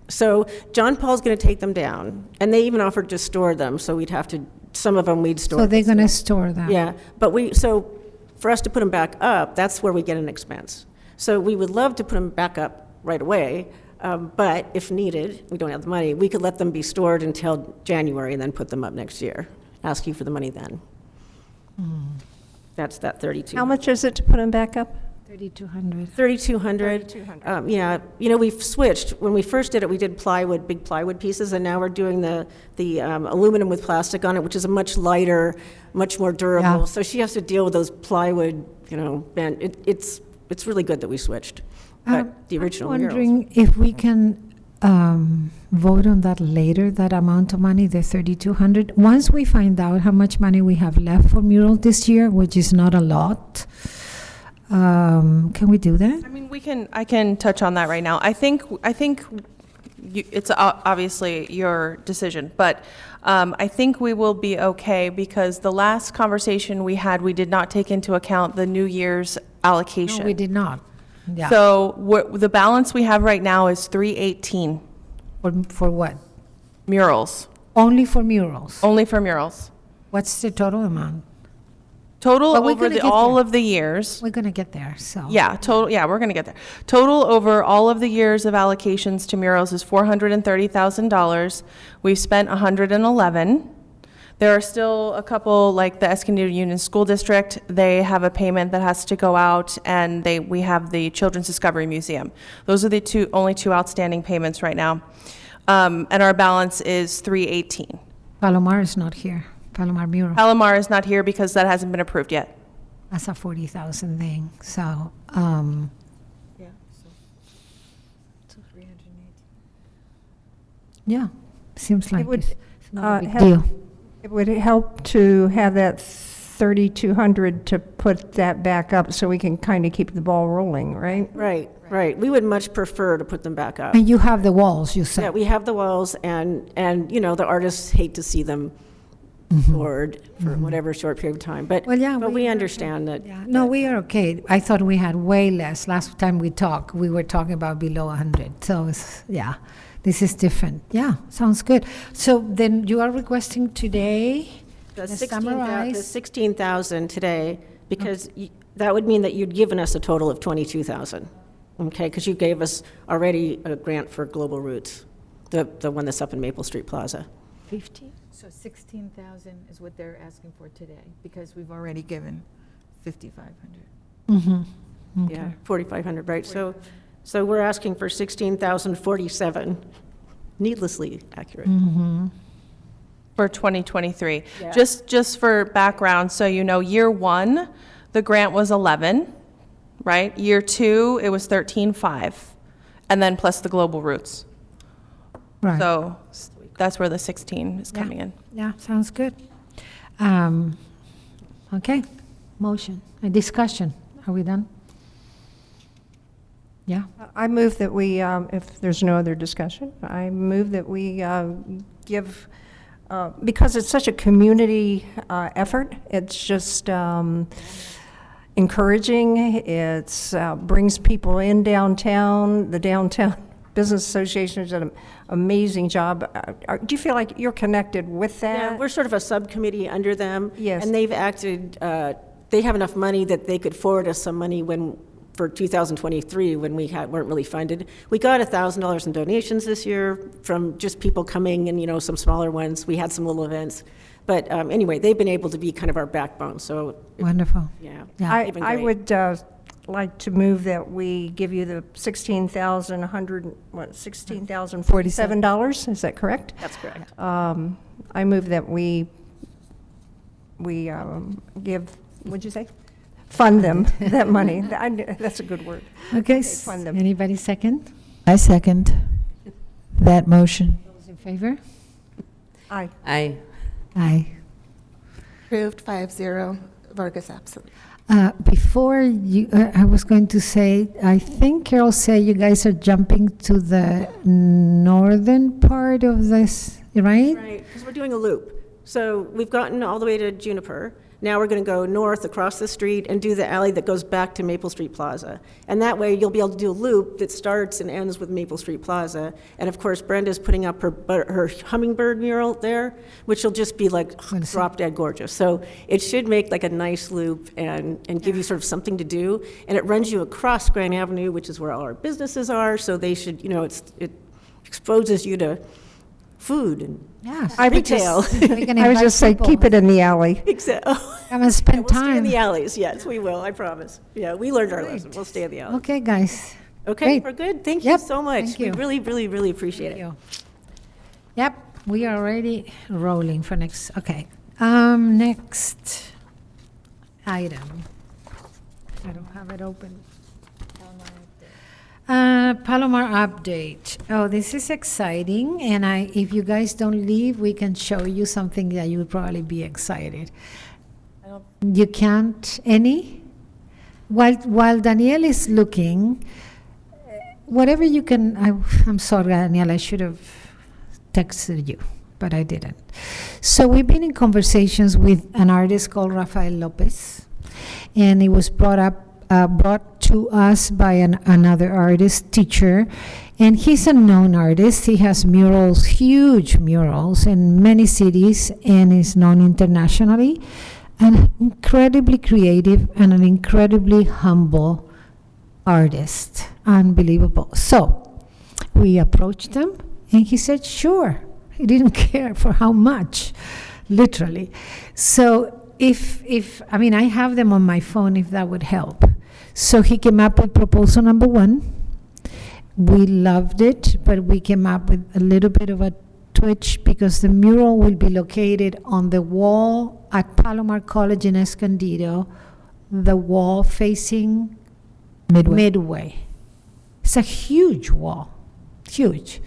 So John Paul's going to take them down, and they even offered to store them, so we'd have to, some of them we'd store. So they're going to store them? Yeah, but so for us to put them back up, that's where we get an expense. So we would love to put them back up right away, but if needed, we don't have the money, we could let them be stored until January and then put them up next year. Ask you for the money then. That's that 32. How much is it to put them back up? 3,200. 3,200. Yeah, you know, we've switched. When we first did it, we did plywood, big plywood pieces, and now we're doing the aluminum with plastic on it, which is a much lighter, much more durable. Yeah. So she has to deal with those plywood, you know, and it's really good that we switched. But the original I'm murals. wondering if we can vote on that later, that amount of money, the 3,200. Once we find out how much money we have left for mural this year, which is not a lot, can we do that? I mean, I can touch on that right now. I think it's obviously your decision, but I think we will be okay because the last conversation we had, we did not take into account the New Year's allocation. No, we did not. Yeah. So the balance we have right now is 318 For what? murals, Only for murals? only for murals. What's the total amount? Total But we're over gonna get all there. of the years. We're going to get there, so. Yeah, we're going to get there. Total over all of the years of allocations to murals is $430,000. We've spent 111. There are still a couple, like the Escondido Union School District, they have a payment that has to go out, and we have the Children's Discovery Museum. Those are the only two outstanding payments right now. And our balance is 318. Palomar is not here. Palomar mural. Palomar is not here because that hasn't been approved yet. That's a 40,000 thing, so, yeah, seems like would, it's not a big help- deal. It would help to have that 3,200 to put that back up so we can kind of keep the ball rolling, right? Right. We would much prefer to put them back up. And you have the walls, you Yeah, said. we have the walls, and you know, the artists hate to see them stored for whatever short period of time. But Well, yeah, but we we are understand that. Yeah, no, we are okay. I thought we had way less. Last time we talked, we were talking about below 100. So, yeah, this is different. Yeah, sounds good. So then you are requesting today, The let's 16,000 summarize. the 16,000 today, because that would mean that you'd given us a total of 22,000, okay? Because you gave us already a grant for Global Roots, the one that's up in Maple Street Plaza. 50? So 16,000 is what they're asking for today, because we've already given 5,500. Mm-hmm. Yeah, 4,500, right? So we're asking for 16,047, needlessly accurate. For 2023. Yeah. Just for background, so you know, year one, the grant was 11, right? Year two, it was 13.5, and then plus the Global Roots. Right. So that's where the 16 is Yeah. coming in. Yeah, sounds good. Okay, motion, a discussion. Are we done? Yeah, I move that we, if there's no other discussion, I move that we give, because it's such a community effort, it's just encouraging, it's brings people in downtown, the Downtown Business Association has done an amazing job. Do you feel like you're connected with Yeah, that? we're sort of a subcommittee under them. Yes. And they've acted, they have enough money that they could forward us some money when for 2023 when we weren't really funded. We got $1,000 in donations this year from just people coming and, some smaller ones. We had some little events. But anyway, they've been able to be kind of our backbone, so. Wonderful. Yeah. Yeah. they've been I great. would like to move that we give you the $16,047, is that correct? That's correct. I move that we give, what'd you say? Fund them, that money. That's a good word. Okay, fund them. anybody second? I second that motion. Those in favor? Aye. I, Aye. Approved 5-0, Vargas absent. Before you, I was going to say, I think Carol said you guys are jumping to the northern part of this, right? Right, because we're doing a loop. So we've gotten all the way to Juniper. Now we're going to go north across the street and do the alley that goes back to Maple Street Plaza. And that way, you'll be able to do a loop that starts and ends with Maple Street Plaza. And of course, Brenda's putting up her hummingbird mural there, which will just be like drop dead gorgeous. So it should make like a nice loop and give you sort of something to do. And it runs you across Grand Avenue, which is where all our businesses are. So they should, it exposes you to food and Yes. I would retail. just, We can I would invite just say, people. keep it in the alley. Exactly. Come and spend We'll stay in time. the alleys, yes, we will, I promise. Yeah, we learned our lesson, Great. we'll stay in the alley. Okay, guys. Okay, great. we're good, thank you Yep, so much. thank We you. really, really, really appreciate Thank it. you. Yep, we are already rolling for next, okay. Next item. I don't have it open. Palomar update. Oh, this is exciting, and if you guys don't leave, we can show you something that you would probably be excited. You can't, any? While Danielle is looking, whatever you can, I'm sorry, Danielle, I should have texted you, but I didn't. So we've been in conversations with an artist called Rafael Lopez, and it was brought to us by another artist, teacher, and he's a known artist. He has murals, huge murals in many cities, and is known internationally. An incredibly creative and an incredibly humble artist. Unbelievable. So we approached him, and he said, sure. He didn't care for how much, literally. So I have them on my phone if that would help. So he came up with proposal number 1. We loved it, but we came up with a little bit of a twitch because the mural will be located on the wall at Palomar College in Escondido, the wall facing Midway. It's a huge wall, huge.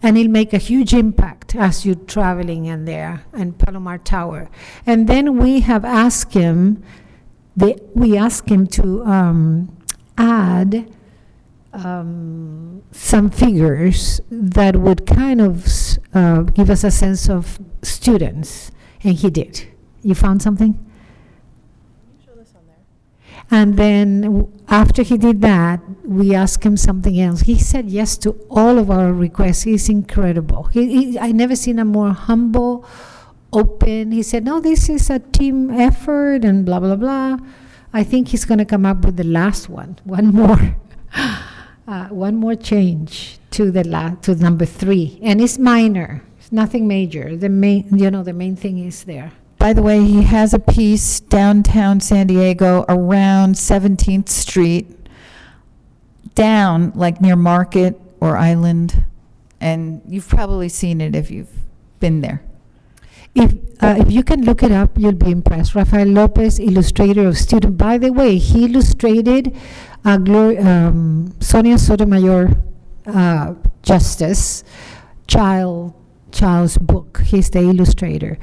And it'll make a huge impact as you're traveling in there, and Palomar Tower. And then we have asked him, to add some figures that would kind of give us a sense of students, and he did. You found something? And then after he did that, we asked him something else. He said yes to all of our requests. He's incredible. I never seen a more humble, open. He said, no, this is a team effort and blah, blah, blah. I think he's going to come up with the last one more change to number 3. And it's minor. It's nothing major. The main thing is there. By the way, he has a piece downtown San Diego around 17th Street, down like near Market or Island, and you've probably seen it if you've been there. If you can look it up, you'll be impressed. Rafael Lopez, illustrator of student. By the way, he illustrated Sonia Sotomayor Justice child's book. He's the illustrator.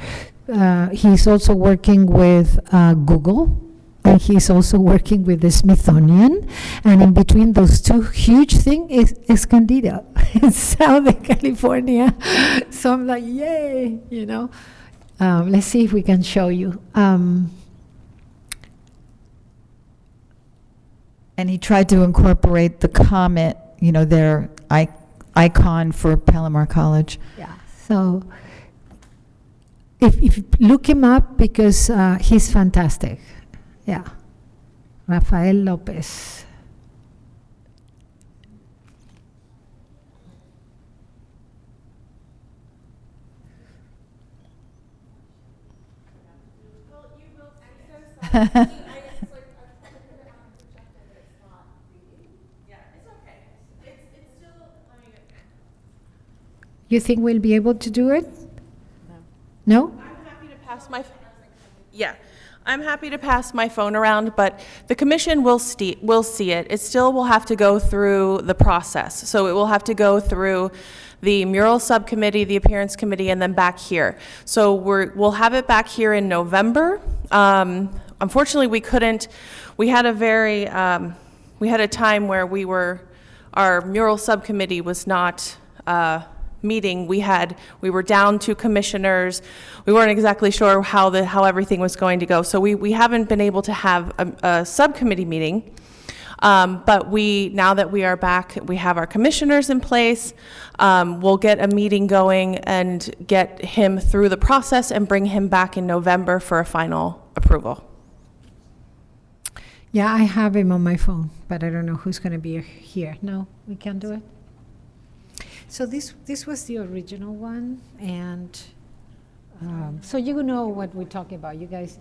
He's also working with Google, and he's also working with the Smithsonian. And in between those two huge things is Escondido in Southern California. So I'm like, yay, Let's see if we can show you. And he tried to incorporate the comet, their icon for Palomar College. Yeah. So if you look him up, because he's fantastic. Yeah. Rafael Lopez. You think we'll be able to do it? No? Yeah, I'm happy to pass my phone around, but the commission will see it. It still will have to go through the process. So it will have to go through the mural subcommittee, the appearance committee, and then back here. So we'll have it back here in November. Unfortunately, we had a time where our mural subcommittee was not, meeting. We were down 2 commissioners. We weren't exactly sure how everything was going to go. So we haven't been able to have a subcommittee meeting. But now that we are back, we have our commissioners in place. We'll get a meeting going and get him through the process and bring him back in November for a final approval. Yeah, I have him on my phone, but I don't know who's going to be here. No, we can't do it. So this was the original one, and so you know what we're talking about, you guys.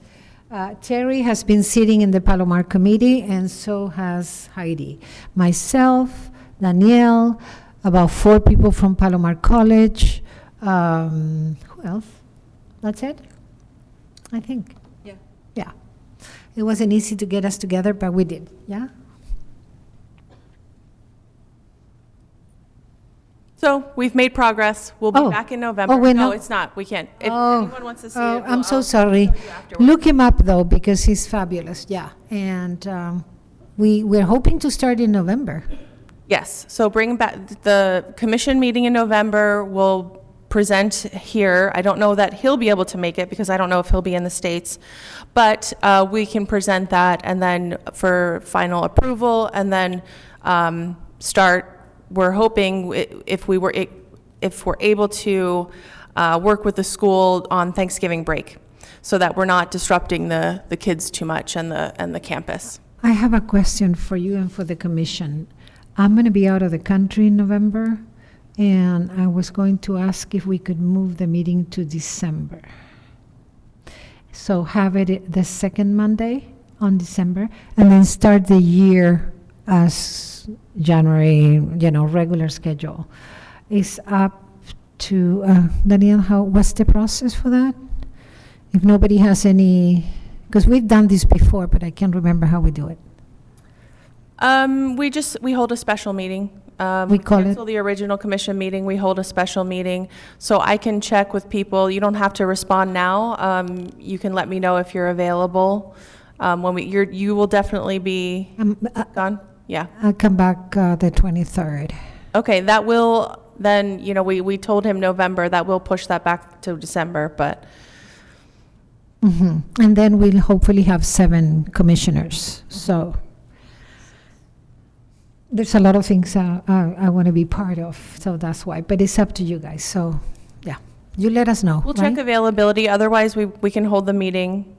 Terry has been sitting in the Palomar committee, and so has Heidi. Myself, Danielle, about 4 people from Palomar College. Who else? That's it, I think. Yeah. Yeah. It wasn't easy to get us together, but we did, yeah? So we've made progress. We'll be back in November. Oh, wait, no, no. it's not. We can't. If anyone wants to see it, I'm so I'll sorry. show you afterwards. Look him up, though, because he's fabulous, yeah. And we're hoping to start in November. Yes, so bring back the commission meeting in November. We'll present here. I don't know that he'll be able to make it because I don't know if he'll be in the States, but we can present that and then for final approval and then start. We're hoping if we're able to work with the school on Thanksgiving break so that we're not disrupting the kids too much and the campus. I have a question for you and for the commission. I'm going to be out of the country in November, and I was going to ask if we could move the meeting to December. So have it the second Monday on December, and then start the year as January, regular schedule. It's up to, Danielle, what's the process for that? If nobody has any, because we've done this before, but I can't remember how we do it. We hold a special meeting. We call it- cancel the original commission meeting, we hold a special meeting. So I can check with people. You don't have to respond now. You can let me know if you're available. You will definitely be gone. Yeah. I'll come back the 23rd. Okay, that will then, we told him November, that will push that back to December, but. Mm-hmm. And then we'll hopefully have 7 commissioners. So there's a lot of things I want to be part of, so that's why. But it's up to you guys. So, yeah, you let us know. We'll check availability. Otherwise, we can hold the meeting.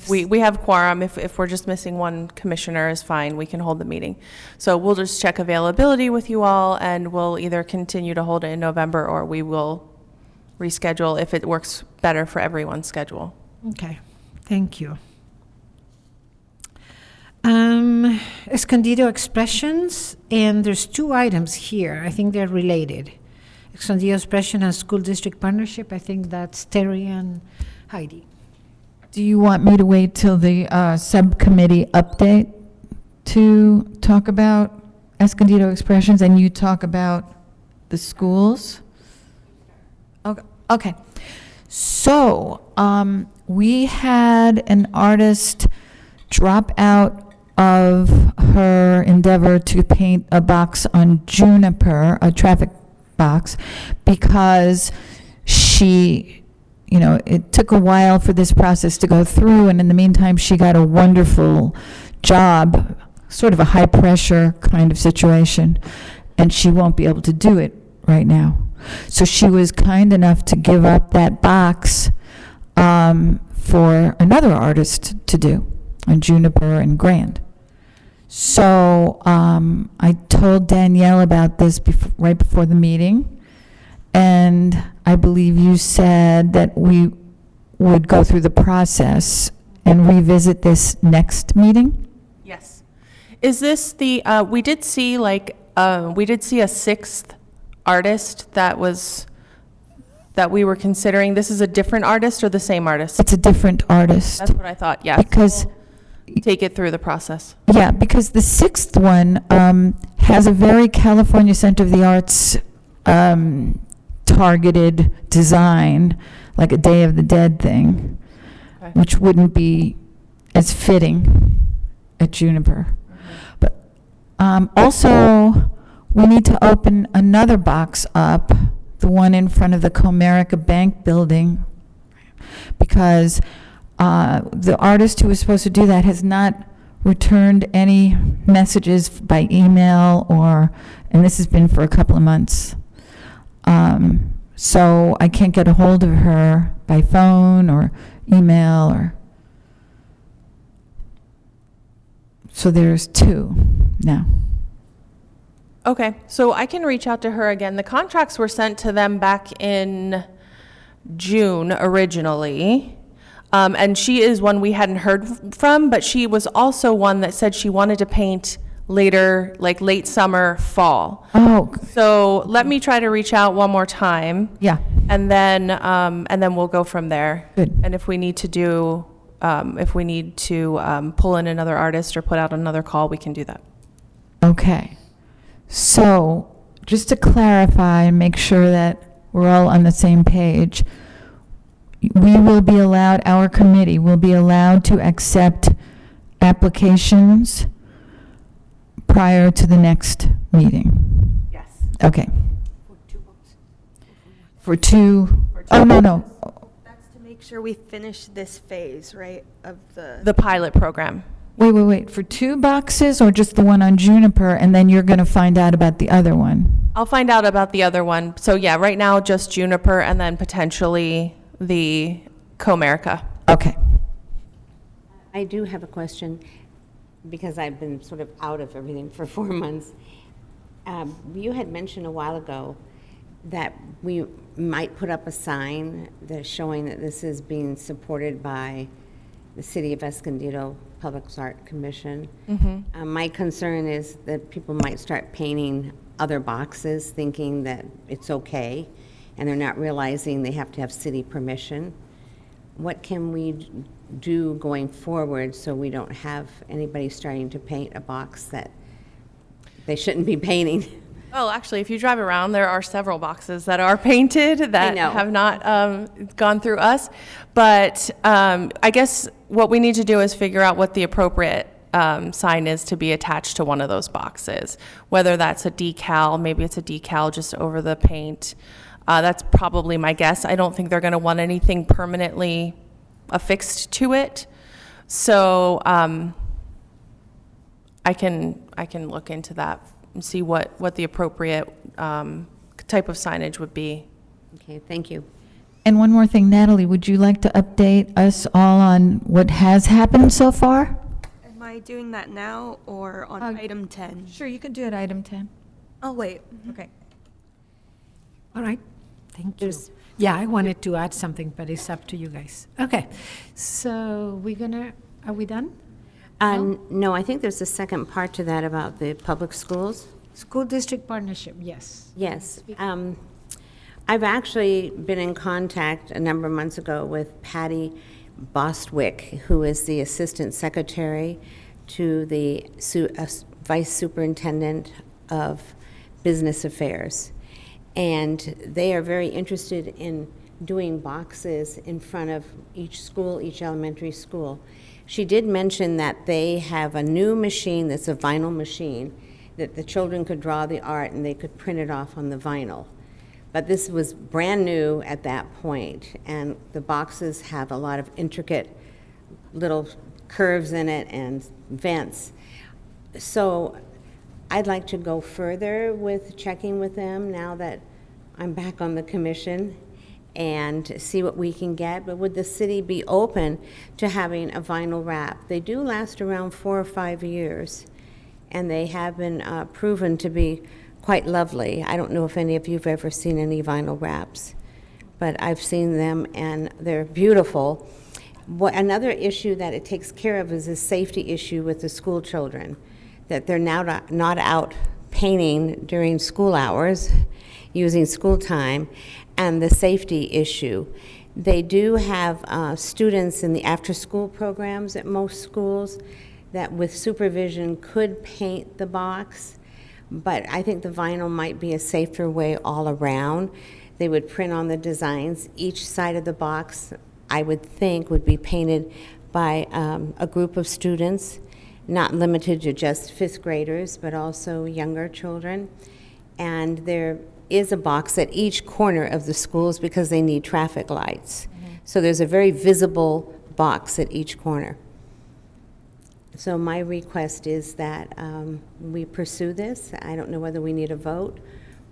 We have quorum. If we're just missing one commissioner is fine. We can hold the meeting. So we'll just check availability with you all, and we'll either continue to hold it in November or we will reschedule if it works better for everyone's schedule. Okay, thank you. Escondido expressions, and there's 2 items here. I think they're related. Escondido expression and school district partnership. I think that's Terry and Heidi. Do you want me to wait till the subcommittee update to talk about Escondido expressions and you talk about the schools? Okay. So we had an artist drop out of her endeavor to paint a box on Juniper, a traffic box, because she, it took a while for this process to go through, and in the meantime, she got a wonderful job, sort of a high-pressure kind of situation, and she won't be able to do it right now. So she was kind enough to give up that box for another artist to do on Juniper and Grand. So I told Danielle about this right before the meeting, and I believe you said that we would go through the process and revisit this next meeting? Yes. Is this the, we did see a sixth artist that we were considering. This is a different artist or the same artist? It's a different artist. That's what I thought, yeah. Because, Take it through the process. yeah, because the sixth one has a very California Center of the Arts targeted design, like a Day of the Dead thing, Okay. which wouldn't be as fitting at Juniper. But also, we need to open another box up, the one in front of the Comerica Bank building, because the artist who was supposed to do that has not returned any messages by email and this has been for a couple of months. So I can't get a hold of her by phone or email so there's two now. Okay, so I can reach out to her again. The contracts were sent to them back in June originally. And she is one we hadn't heard from, but she was also one that said she wanted to paint later, like late summer, fall. Oh, So let me try to reach out one more time, yeah, and then we'll go from there. good. And if we need to pull in another artist or put out another call, we can do that. Okay. So, just to clarify and make sure that we're all on the same page, we will be allowed, our committee will be allowed to accept applications prior to the next meeting? Yes. Okay. For two, oh, no. That's to make sure we finish this phase, right, of The pilot program. Wait. For two boxes or just the one on Juniper, and then you're going to find out about the other one? I'll find out about the other one. So yeah, right now just Juniper and then potentially the Comerica. Okay. I do have a question, because I've been sort of out of everything for 4 months. You had mentioned a while ago that we might put up a sign that's showing that this is being supported by the City of Escondido Public Art Commission. My concern is that people might start painting other boxes thinking that it's okay, and they're not realizing they have to have city permission. What can we do going forward so we don't have anybody starting to paint a box that they shouldn't be painting? Well, actually, if you drive around, there are several boxes that are painted that know. have not gone through us. But I guess what we need to do is figure out what the appropriate sign is to be attached to one of those boxes. Whether that's a decal, maybe it's a decal just over the paint. That's probably my guess. I don't think they're going to want anything permanently affixed to it. So I can look into that and see what the appropriate type of signage would be. Okay, thank you. And one more thing, Natalie, would you like to update us all on what has happened so far? Am I doing that now or on item 10? Sure, you can do it, item 10. Oh, wait. Okay. All right, thank you. Yeah, I wanted to add something, but it's up to you guys. Okay, so are we done? No, I think there's a second part to that about the public schools. School district partnership, yes. Yes. I've actually been in contact a number of months ago with Patty Bostwick, who is the Assistant Secretary to the Vice Superintendent of Business Affairs. And they are very interested in doing boxes in front of each school, each elementary school. She did mention that they have a new machine that's a vinyl machine that the children could draw the art and they could print it off on the vinyl. But this was brand new at that point, and the boxes have a lot of intricate little curves in it and vents. So I'd like to go further with checking with them now that I'm back on the commission and see what we can get. But would the city be open to having a vinyl wrap? They do last around 4 or 5 years, and they have been proven to be quite lovely. I don't know if any of you have ever seen any vinyl wraps, but I've seen them and they're beautiful. Another issue that it takes care of is a safety issue with the school children, that they're now not out painting during school hours, using school time, and the safety issue. They do have students in the after-school programs at most schools that with supervision could paint the box, but I think the vinyl might be a safer way all around. They would print on the designs. Each side of the box, I would think, would be painted by a group of students, not limited to just fifth graders, but also younger children. And there is a box at each corner of the schools because they need traffic lights. So there's a very visible box at each corner. So my request is that we pursue this. I don't know whether we need a vote,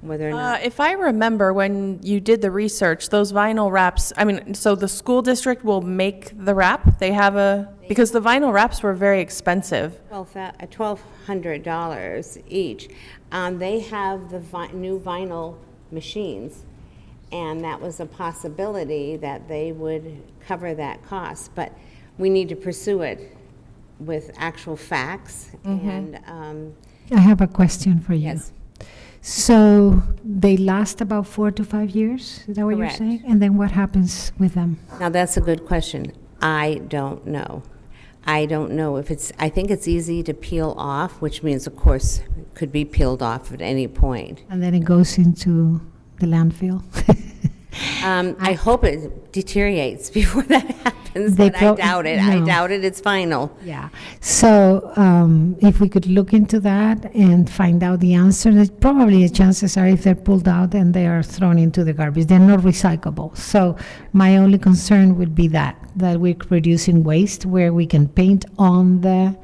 whether or not. If I remember when you did the research, those vinyl wraps, I mean, so the school district will make the wrap? They have because the vinyl wraps were very expensive. $1,200 each. They have the new vinyl machines, and that was a possibility that they would cover that cost. But we need to pursue it with actual facts. And I have a question for you. yes, So they last about 4 to 5 years? Is that what Correct. you're saying? And then what happens with them? now that's a good question. I don't know. I don't know if I think it's easy to peel off, which means, of course, it could be peeled off at any point. And then it goes into the landfill? I hope it deteriorates before that happens, They but I doubt it. I no. doubt it. It's final. Yeah. So if we could look into that and find out the answer, that probably the chances are if they're pulled out and they are thrown into the garbage, they're not recyclable. So my only concern would be that we're producing waste where we can paint on the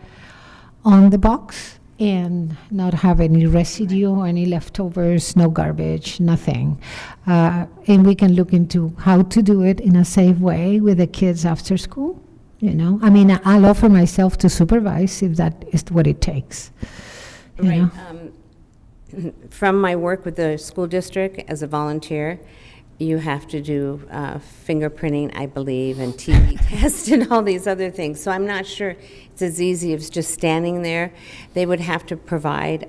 box and not have any residue or any leftovers, no garbage, nothing. And we can look into how to do it in a safe way with the kids after school. You know, I mean, I'll offer myself to supervise if that is what it takes. You Right. know? From my work with the school district as a volunteer, you have to do fingerprinting, I believe, and TB test and all these other things. So I'm not sure it's as easy as just standing there. They would have to provide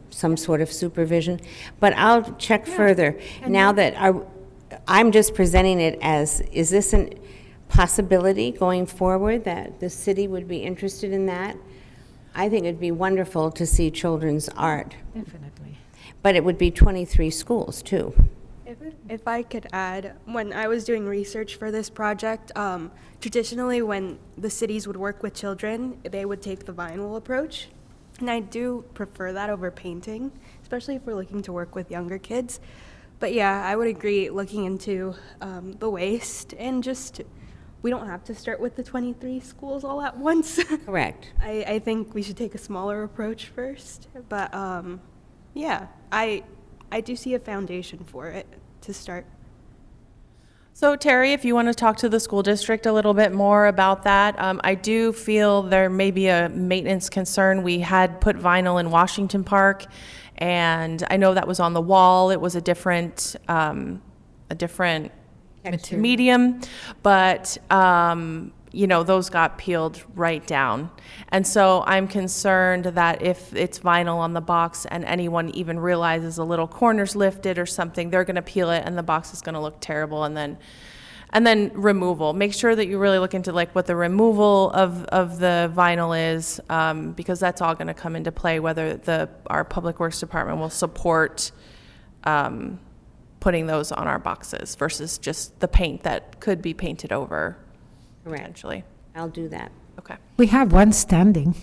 some sort of supervision. But I'll check further. Now that I'm just presenting it as, is this a possibility going forward that the city would be interested in that? I think it'd be wonderful to see children's art. Definitely. But it would be 23 schools, too. If I could add, when I was doing research for this project, traditionally when the cities would work with children, they would take the vinyl approach. And I do prefer that over painting, especially if we're looking to work with younger kids. But yeah, I would agree looking into the waste and just, we don't have to start with the 23 schools all at once. Correct. I think we should take a smaller approach first. But yeah, I do see a foundation for it to start. So Terry, if you want to talk to the school district a little bit more about that, I do feel there may be a maintenance concern. We had put vinyl in Washington Park, and I know that was on the wall. It was a different medium, but you know, those got peeled right down. And so I'm concerned that if it's vinyl on the box and anyone even realizes a little corner's lifted or something, they're gonna peel it and the box is gonna look terrible. And then removal. Make sure that you really look into like what the removal of the vinyl is, because that's all gonna come into play, whether our Public Works Department will support putting those on our boxes versus just the paint that could be painted over. Correct. Potentially. I'll do that. Okay. We have one standing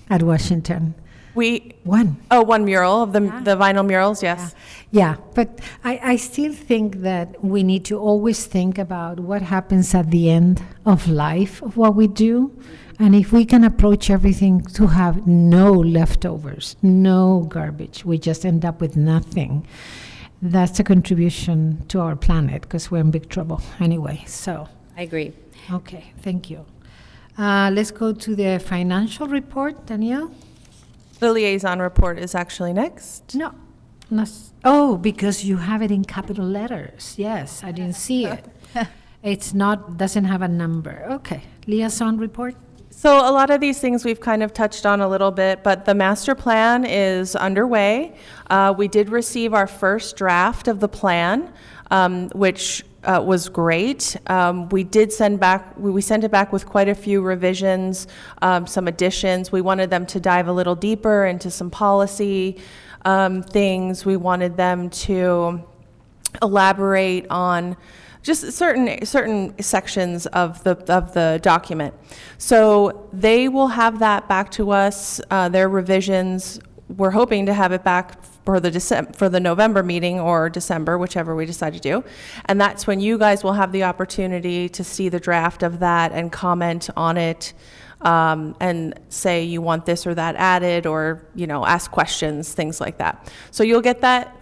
at Washington. One. One mural of the vinyl murals, yes. Yeah, but I still think that we need to always think about what happens at the end of life of what we do. And if we can approach everything to have no leftovers, no garbage, we just end up with nothing. That's a contribution to our planet because we're in big trouble anyway. So, I agree. okay, thank you. Let's go to the financial report, Danielle. The liaison report is actually next. No. Oh, because you have it in capital letters. Yes, I didn't see it. It's not, doesn't have a number. Okay. Liaison report? So a lot of these things we've kind of touched on a little bit, but the master plan is underway. We did receive our first draft of the plan, which was great. We did send back, we sent it back with quite a few revisions, some additions. We wanted them to dive a little deeper into some policy things. We wanted them to elaborate on just certain sections of the document. So they will have that back to us, their revisions. We're hoping to have it back for the November meeting or December, whichever we decide to do. And that's when you guys will have the opportunity to see the draft of that and comment on it, and say you want this or that added, or, you know, ask questions, things like that. So you'll get that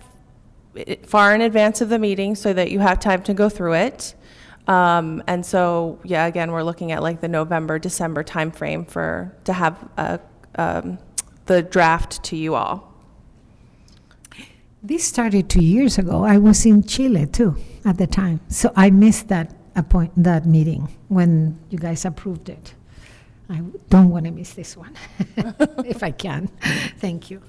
far in advance of the meeting so that you have time to go through it. And so, yeah, again, we're looking at like the November, December timeframe to have the draft to you all. This started 2 years ago. I was in Chile too at the time. So I missed that meeting when you guys approved it. I don't want to miss this one if I can. Thank you.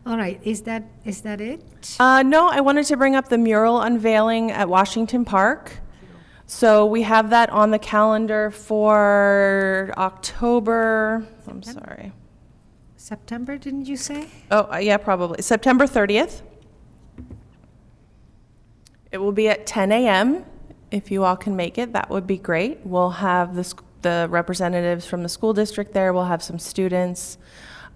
All right, is that it? No, I wanted to bring up the mural unveiling at Washington Park. So we have that on the calendar for October, I'm sorry. September, didn't you say? Oh, yeah, probably. September 30th. It will be at 10 a.m. If you all can make it, that would be great. We'll have the representatives from the school district there. We'll have some students.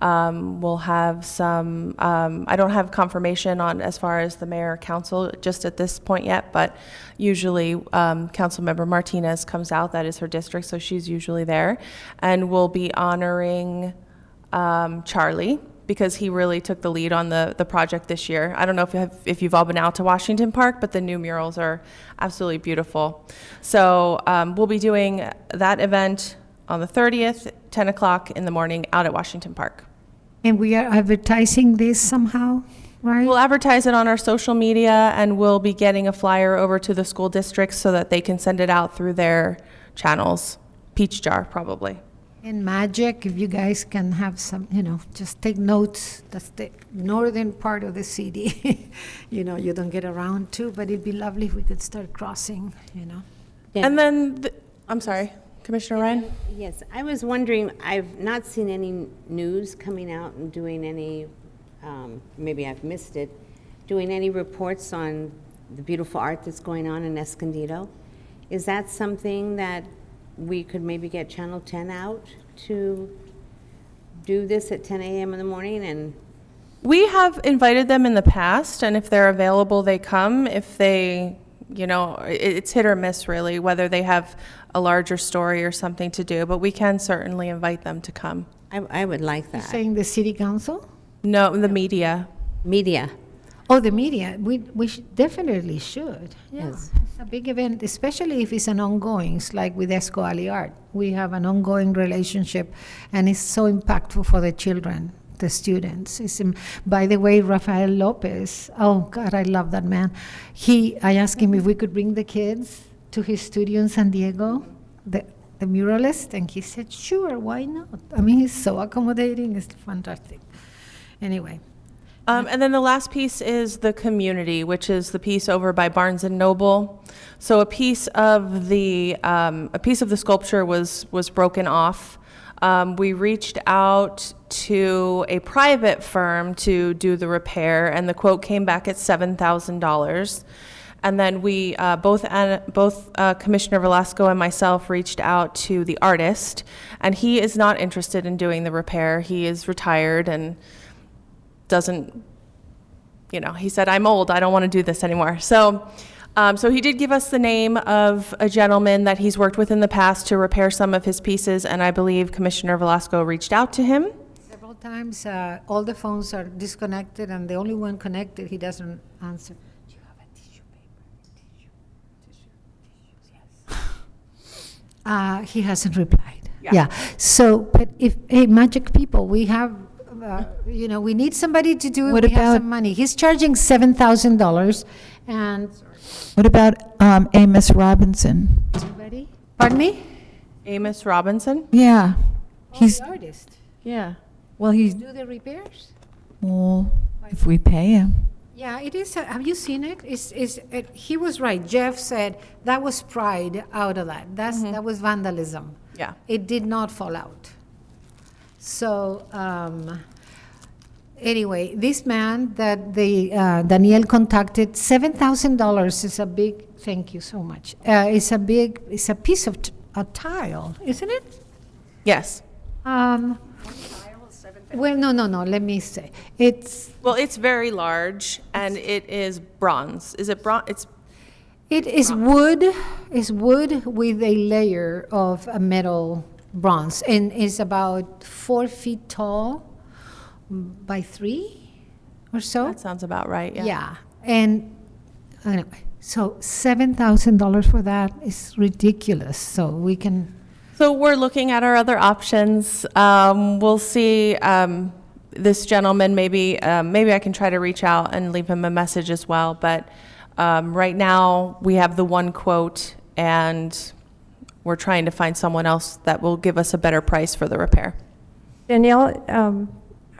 We'll have some, I don't have confirmation on as far as the mayor or council just at this point yet, but usually Councilmember Martinez comes out. That is her district, so she's usually there. And we'll be honoring Charlie, because he really took the lead on the project this year. I don't know if you've all been out to Washington Park, but the new murals are absolutely beautiful. So we'll be doing that event on the 30th, 10 o'clock in the morning out at Washington Park. And we are advertising this somehow, right? We'll advertise it on our social media, and we'll be getting a flyer over to the school districts so that they can send it out through their channels. Peach Jar, probably. And Magic, if you guys can have some, just take notes. That's the northern part of the city. You don't get around to, but it'd be lovely if we could start crossing, Yeah. And then, I'm sorry, Commissioner Ryan? Yes, I was wondering, I've not seen any news coming out and doing any, maybe I've missed it, doing any reports on the beautiful art that's going on in Escondido. Is that something that we could maybe get Channel 10 out to do this at 10 a.m. in the morning? And We have invited them in the past, and if they're available, they come. If they, it's hit or miss really, whether they have a larger story or something to do, but we can certainly invite them to come. I would like You're that. saying the city council? No, the media. Media. Oh, the media, we definitely should. Yeah, Yes. it's a big event, especially if it's an ongoing. It's like with Esco Ali Art. We have an ongoing relationship, and it's so impactful for the children, the students. By the way, Rafael Lopez, oh God, I love that man. I asked him if we could bring the kids to his studio in San Diego, the muralist, and he said, sure, why not? I mean, he's so accommodating, it's fantastic. Anyway. And then the last piece is the community, which is the piece over by Barnes and Noble. So a piece of the sculpture was broken off. We reached out to a private firm to do the repair, and the quote came back at $7,000. And then we both Commissioner Velasco and myself reached out to the artist, and he is not interested in doing the repair. He is retired and doesn't, he said, I'm old, I don't want to do this anymore. So he did give us the name of a gentleman that he's worked with in the past to repair some of his pieces, and I believe Commissioner Velasco reached out to him. Several times, all the phones are disconnected, and the only one connected, he doesn't answer. Do you have a tissue paper? He hasn't replied. Yeah. So, but hey, Magic people, we have we need somebody to do it. What We have about- some money. He's charging $7,000 and, What about Amos Robinson? anybody? Pardon me? Amos Robinson? Yeah, he's, The artist. Yeah. well, he's, Do the repairs? well, if we pay him. Yeah, it is. Have you seen it? He was right. Jeff said that was pride out of that. That was vandalism. Yeah. It did not fall out. So, anyway, this man that Daniel contacted, $7,000 is a big, thank you so much. It's a piece of a tile, isn't it? Yes. Well, no, let me say. It's Well, it's very large, and it is bronze. Is it bronze? It is wood. Is wood with a layer of a metal bronze, and is about 4 feet tall by 3 or so. That sounds about right, yeah. Yeah, and anyway, so $7,000 for that is ridiculous. So we can. So we're looking at our other options. We'll see. This gentleman, maybe I can try to reach out and leave him a message as well. But right now, we have the one quote, and we're trying to find someone else that will give us a better price for the repair. Danielle,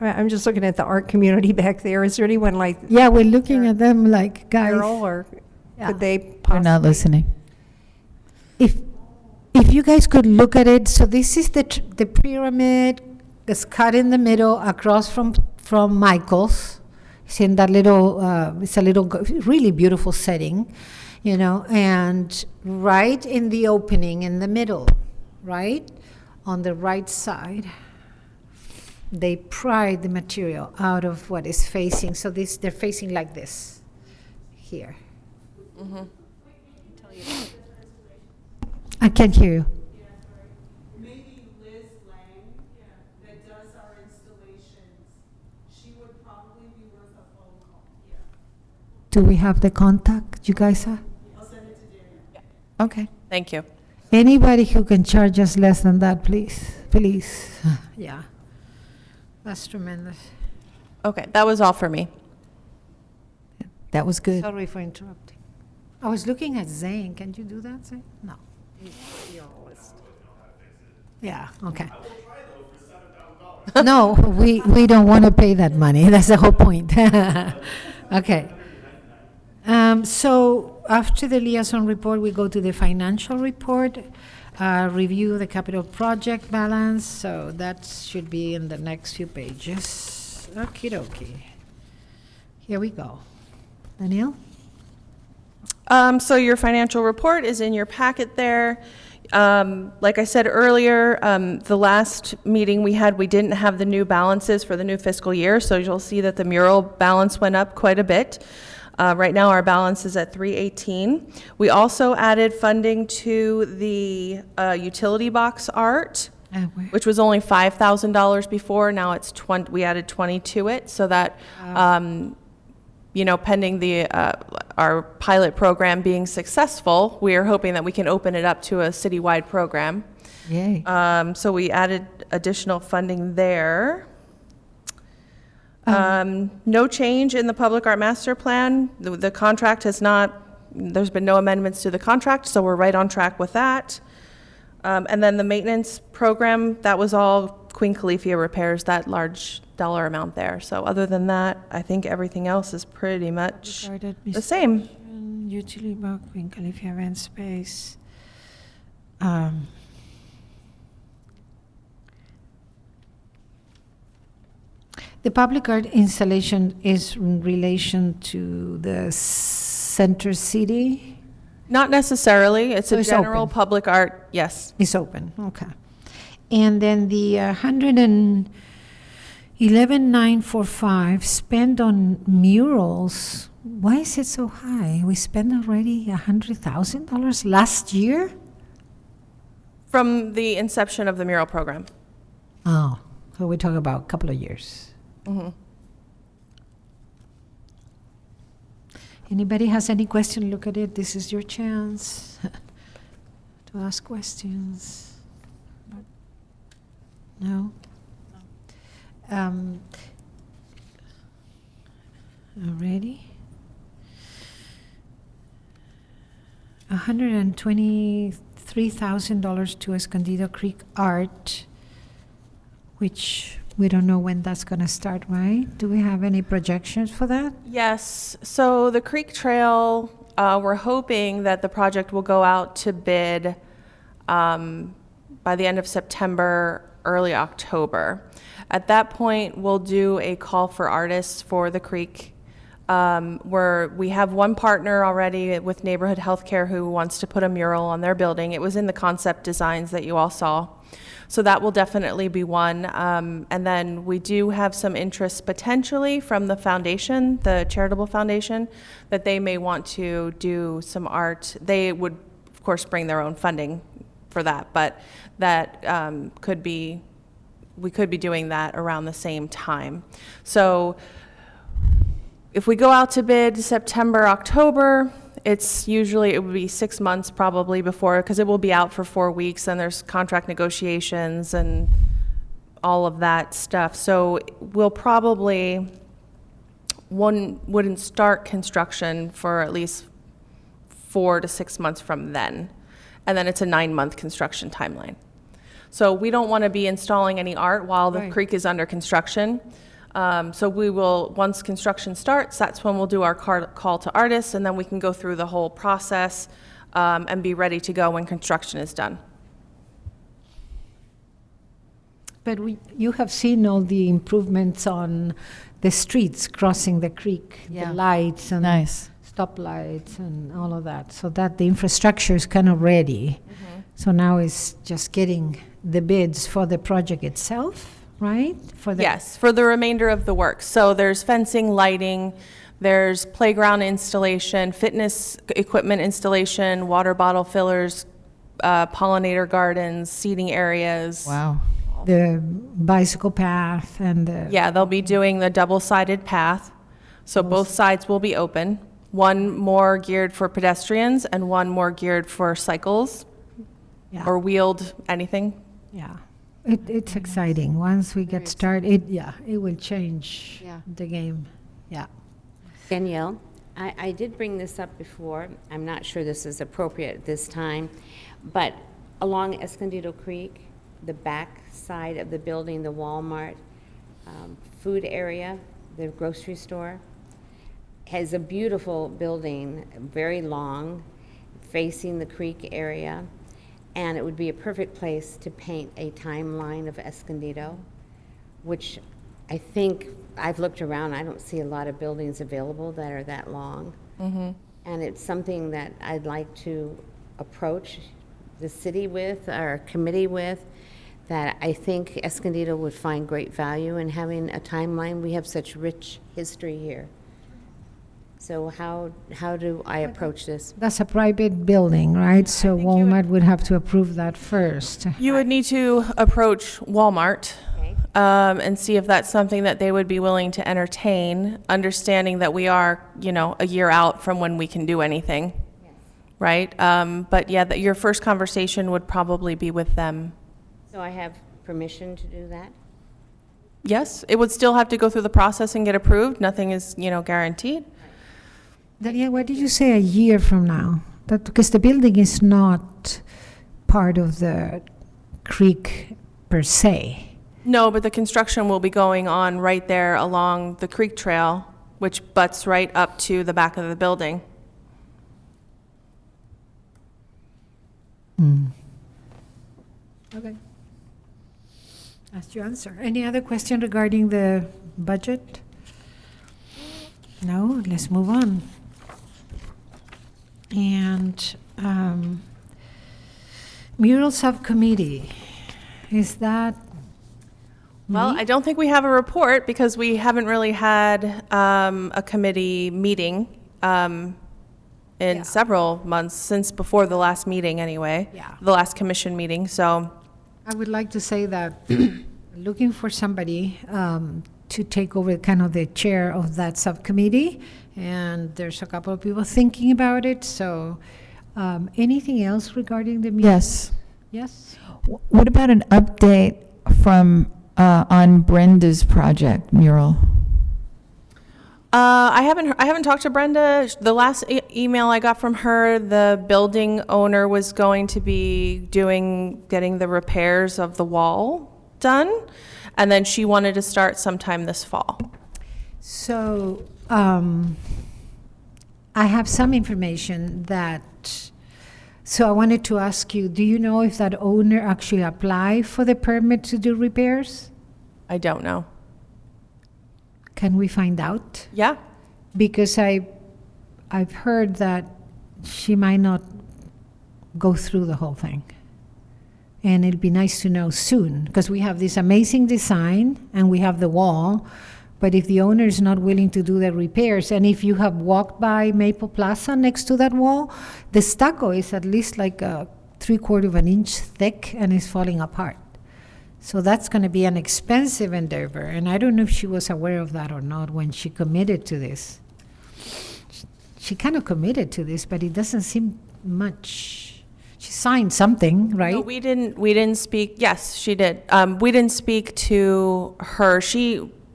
I'm just looking at the art community back there. Is there anyone like Yeah, we're looking at them like, guys. Carol, or Yeah. could they We're possibly? not listening. If you guys could look at it, so this is the pyramid that's cut in the middle across from Michael's. It's in that little, it's a little really beautiful setting, and right in the opening in the middle, right on the right side, they pry the material out of what is facing. So they're facing like this here. I can't hear you. Maybe Liz Lang, that does our installations, she would probably be worth a phone call. Do we have the contact you guys have? I'll send it to Daniel. Okay. Thank you. Anybody who can charge us less than that, please, please. Yeah, that's tremendous. Okay, that was all for me. That was good. Sorry for interrupting. I was looking at Zane. Can you do that, Zane? No. Yeah, okay. No, we don't want to pay that money. That's the whole point. Okay. So after the liaison report, we go to the financial report, review the capital project balance. So that should be in the next few pages. Okie dokie. Here we go. Danielle? So your financial report is in your packet there. Like I said earlier, the last meeting we had, we didn't have the new balances for the new fiscal year, so you'll see that the mural balance went up quite a bit. Right now, our balance is at 318. We also added funding to the utility box art, which was only $5,000 before. Now it's 20. We added 20 to it, so that pending the our pilot program being successful, we are hoping that we can open it up to a citywide program. Yay. So we added additional funding there. No change in the public art master plan. The contract has not, there's been no amendments to the contract, so we're right on track with that. And then the maintenance program, that was all Queen Califia repairs, that large dollar amount there. So other than that, I think everything else is pretty much the same. Utility box, Queen Califia event space. The public art installation is in relation to the center city? Not necessarily. It's So a it's general open. public art, yes. It's open, okay. And then the 111,945 spent on murals, why is it so high? We spent already $100,000 last year? From the inception of the mural program. Oh, so we're talking about a couple of years. Anybody has any question, look at it. This is your chance to ask questions. No? Alrighty. $123,000 to Escondido Creek Art, which we don't know when that's going to start, right? Do we have any projections for that? Yes, so the Creek Trail, we're hoping that the project will go out to bid by the end of September, early October. At that point, we'll do a call for artists for the creek. We have one partner already with Neighborhood Healthcare who wants to put a mural on their building. It was in the concept designs that you all saw. So that will definitely be one. And then we do have some interest potentially from the foundation, the charitable foundation, that they may want to do some art. They would, of course, bring their own funding for that, but that we could be doing that around the same time. So if we go out to bid September, October, it would be 6 months probably before, because it will be out for 4 weeks and there's contract negotiations and all of that stuff. So we'll probably, wouldn't start construction for at least 4 to 6 months from then. And then it's a 9-month construction timeline. So we don't want to be installing any art while the creek is under construction. So we will, once construction starts, that's when we'll do our call to artists, and then we can go through the whole process and be ready to go when construction is done. But you have seen all the improvements on the streets crossing the creek, the lights and Nice. stoplights and all of that, so that the infrastructure is kind of ready. So now it's just getting the bids for the project itself, right? Yes, for the remainder of the work. So there's fencing, lighting, there's playground installation, fitness equipment installation, water bottle fillers, pollinator gardens, seating areas. Wow. The bicycle path and the. Yeah, they'll be doing the double-sided path. So both sides will be open. One more geared for pedestrians and one more geared for cycles Yeah. or wheeled anything. Yeah, it's exciting. Once we get started, it will change the game. Yeah. Danielle, I did bring this up before. I'm not sure this is appropriate this time, but along Escondido Creek, the back side of the building, the Walmart food area, the grocery store, has a beautiful building, very long, facing the creek area, and it would be a perfect place to paint a timeline of Escondido, which I think, I've looked around, I don't see a lot of buildings available that are that long. And it's something that I'd like to approach the city with, our committee with, that I think Escondido would find great value in having a timeline. We have such rich history here. So how do I approach this? That's a private building, right? So Walmart would have to approve that first. You would need to approach Walmart Okay. and see if that's something that they would be willing to entertain, understanding that we are, a year out from when we can do anything, right? But yeah, that your first conversation would probably be with them. So I have permission to do that? Yes, it would still have to go through the process and get approved. Nothing is, guaranteed. Danielle, what did you say a year from now? That because the building is not part of the creek per se. No, but the construction will be going on right there along the creek trail, which butts right up to the back of the building. Okay. That's your answer. Any other question regarding the budget? No, let's move on. And mural subcommittee, is that? Well, I don't think we have a report because we haven't really had a committee meeting in several months, since before the last meeting anyway. Yeah. The last commission meeting, so. I would like to say that looking for somebody to take over kind of the chair of that subcommittee, and there's a couple of people thinking about it, so anything else regarding the meeting? Yes. Yes? What about an update from on Brenda's project mural? I haven't talked to Brenda. The last email I got from her, the building owner was going to be getting the repairs of the wall done, and then she wanted to start sometime this fall. So, I have some information so I wanted to ask you, do you know if that owner actually applied for the permit to do repairs? I don't know. Can we find out? Yeah. Because I've heard that she might not go through the whole thing. And it'd be nice to know soon, because we have this amazing design and we have the wall, but if the owner is not willing to do the repairs, and if you have walked by Maple Plaza next to that wall, the stucco is at least like a 3/4 of an inch thick and is falling apart. So that's going to be an expensive endeavor, and I don't know if she was aware of that or not when she committed to this. She kind of committed to this, but it doesn't seem much. She signed something, right? No, we didn't speak. Yes, she did. We didn't speak to her.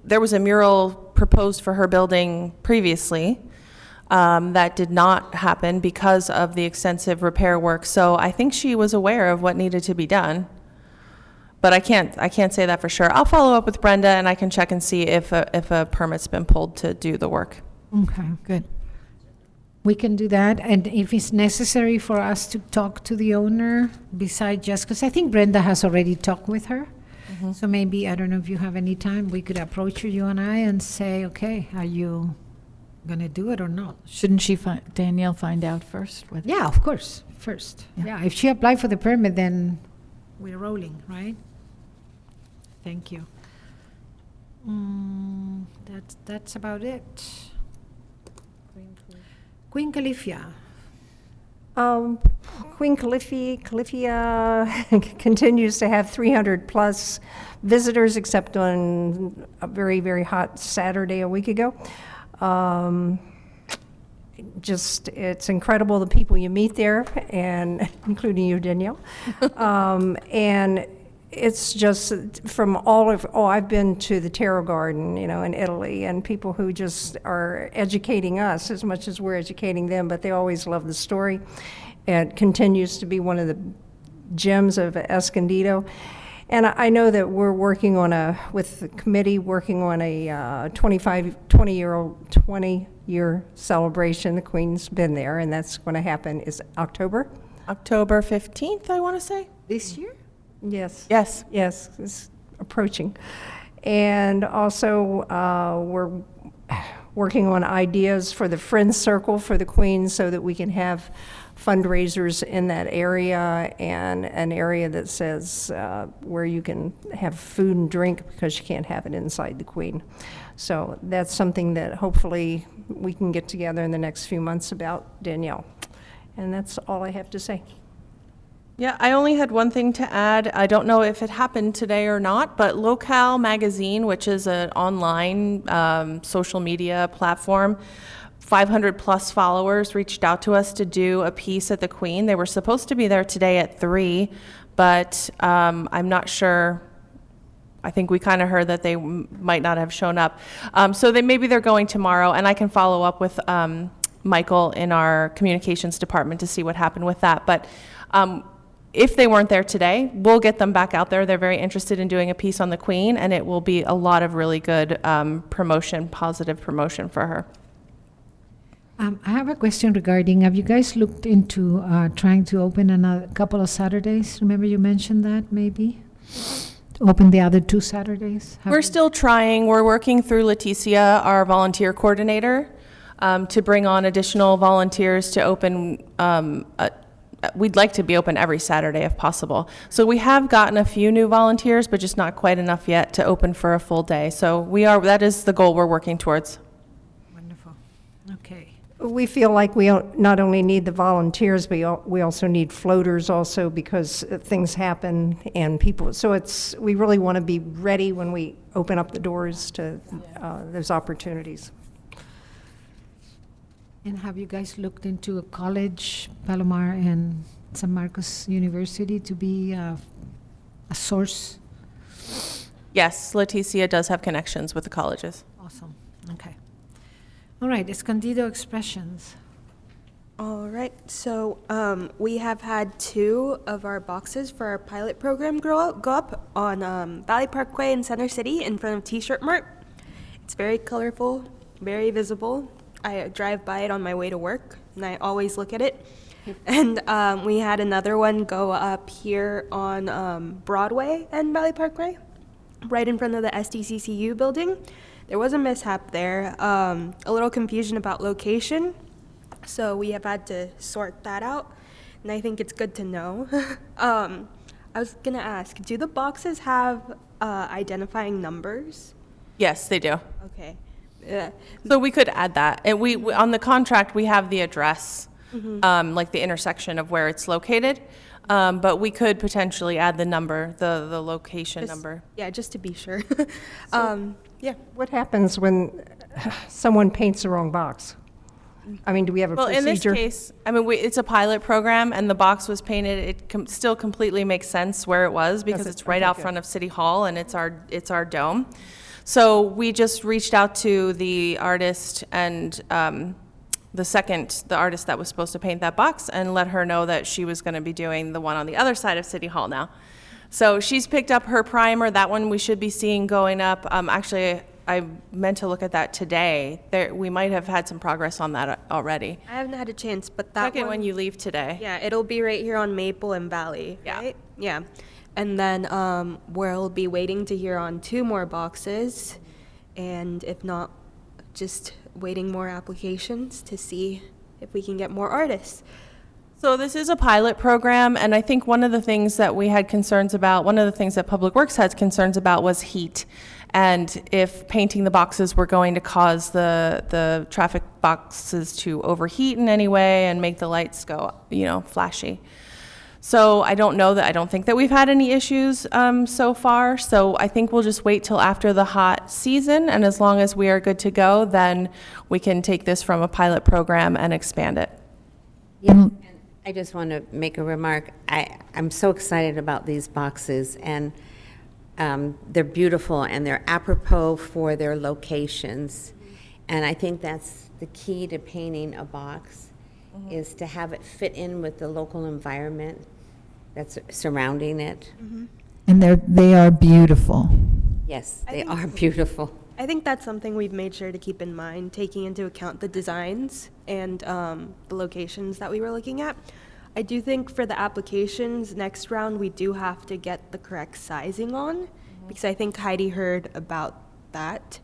There was a mural proposed for her building previously that did not happen because of the extensive repair work. So I think she was aware of what needed to be done. But I can't say that for sure. I'll follow up with Brenda and I can check and see if a permit's been pulled to do the work. Okay, good. We can do that, and if it's necessary for us to talk to the owner, besides just, because I think Brenda has already talked with her, so maybe, I don't know if you have any time, we could approach her, you and I, and say, okay, are you gonna do it or not? Shouldn't Danielle find out first? Yeah, of course, first. Yeah, if she applied for the permit, then we're rolling, right? Thank you. That's about it. Queen Califia. Queen Califia continues to have 300-plus visitors, except on a very, very hot Saturday a week ago. It's incredible the people you meet there, and including you, Danielle. And it's just from I've been to the Tarot Garden, in Italy, and people who just are educating us as much as we're educating them, but they always love the story. It continues to be one of the gems of Escondido. And I know that we're working with the committee, working on a 20-year celebration. The Queen's been there, and that's going to happen is October 15th, I want to say. This year? Yes. Yes. Yes, it's approaching. And also, we're working on ideas for the Friends Circle for the Queen so that we can have fundraisers in that area, and an area that says where you can have food and drink, because you can't have it inside the Queen. So that's something that hopefully we can get together in the next few months about, Danielle. And that's all I have to say. Yeah, I only had one thing to add. I don't know if it happened today or not, but Locale Magazine, which is an online social media platform, 500 plus followers reached out to us to do a piece at the Queen. They were supposed to be there today at 3, but I'm not sure. I think we kind of heard that they might not have shown up. So maybe they're going tomorrow, and I can follow up with Michael in our communications department to see what happened with that. But if they weren't there today, we'll get them back out there. They're very interested in doing a piece on the Queen, and it will be a lot of really good positive promotion for her. I have a question regarding, have you guys looked into trying to open a couple of Saturdays? Remember you mentioned that, maybe? Open the other 2 Saturdays? We're still trying. We're working through Leticia, our volunteer coordinator, to bring on additional volunteers to open. We'd like to be open every Saturday if possible. So we have gotten a few new volunteers, but just not quite enough yet to open for a full day. So that is the goal we're working towards. Wonderful. Okay. We feel like we not only need the volunteers, but we also need floaters also, because things happen and people, so we really want to be ready when we open up the doors to those opportunities. And have you guys looked into a college, Palomar and San Marcos University, to be a source Yes, Leticia does have connections with the colleges. Awesome, okay. All right, Escondido Expressions. All right, so we have had 2 of our boxes for our pilot program go up on Valley Parkway in Center City in front of T-Shirt Mart. It's very colorful, very visible. I drive by it on my way to work, and I always look at it. And we had another one go up here on Broadway and Valley Parkway, right in front of the SDCCU building. There was a mishap there, a little confusion about location. So we have had to sort that out, and I think it's good to know. I was gonna ask, do the boxes have identifying numbers? Yes, they do. Okay. So we could add that. And we on the contract, we have the address, like the intersection of where it's located. But we could potentially add the number, the location number. Yeah, just to be sure. Yeah. What happens when someone paints the wrong box? I mean, do we have a Well, in this procedure? case, I mean, it's a pilot program, and the box was painted. It still completely makes sense where it was because Yes, it's right okay, out good. front of City Hall, and it's our dome. So we just reached out to the artist and the artist that was supposed to paint that box, and let her know that she was going to be doing the one on the other side of City Hall now. So she's picked up her primer. That one we should be seeing going up. Actually, I meant to look at that today. We might have had some progress on that already. I haven't had a chance, but that Check it one, when you leave today. yeah, it'll be right here on Maple and Valley, Yeah. right? Yeah. And then we'll be waiting to hear on 2 more boxes, and if not, just waiting more applications to see if we can get more artists. So this is a pilot program, and I think one of the things that we had concerns about, one of the things that Public Works had concerns about was heat. And if painting the boxes were going to cause the traffic boxes to overheat in any way and make the lights go, flashy. So I don't think that we've had any issues so far. So I think we'll just wait till after the hot season, and as long as we are good to go, then we can take this from a pilot program and expand it. Yeah, and I just want to make a remark. I'm so excited about these boxes, and they're beautiful, and they're apropos for their locations. And I think that's the key to painting a box, is to have it fit in with the local environment that's surrounding it. And they are beautiful. Yes, they are beautiful. I think that's something we've made sure to keep in mind, taking into account the designs and the locations that we were looking at. I do think for the applications next round, we do have to get the correct sizing on, because I think Heidi heard about that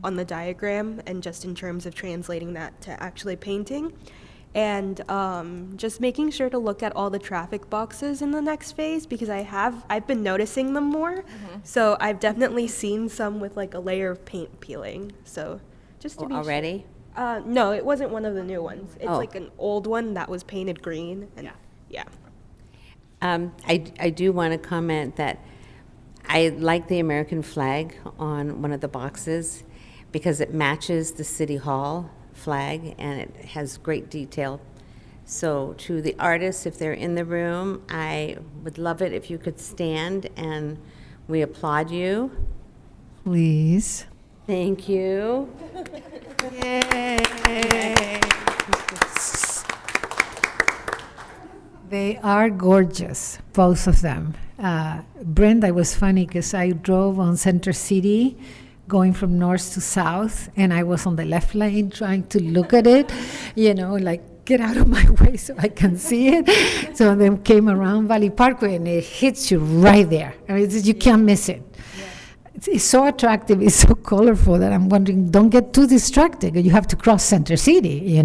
on the diagram, and just in terms of translating that to actually painting. And just making sure to look at all the traffic boxes in the next phase, because I've been noticing them more. So I've definitely seen some with like a layer of paint peeling. So just to be sure. Already? No, it wasn't one of the new ones. It's Oh. like an old one that was painted green. And yeah. I do want to comment that I like the American flag on one of the boxes because it matches the City Hall flag, and it has great detail. So to the artists, if they're in the room, I would love it if you could stand, and we applaud you. Please. Thank you. They are gorgeous, both of them. Brenda, it was funny because I drove on Center City going from north to south, and I was on the left lane trying to look at it, like get out of my way so I can see it. So then came around Valley Parkway, and it hits you right there. I mean, you can't miss it. It's so attractive, it's so colorful that I'm wondering, don't get too distracted. You have to cross Center City,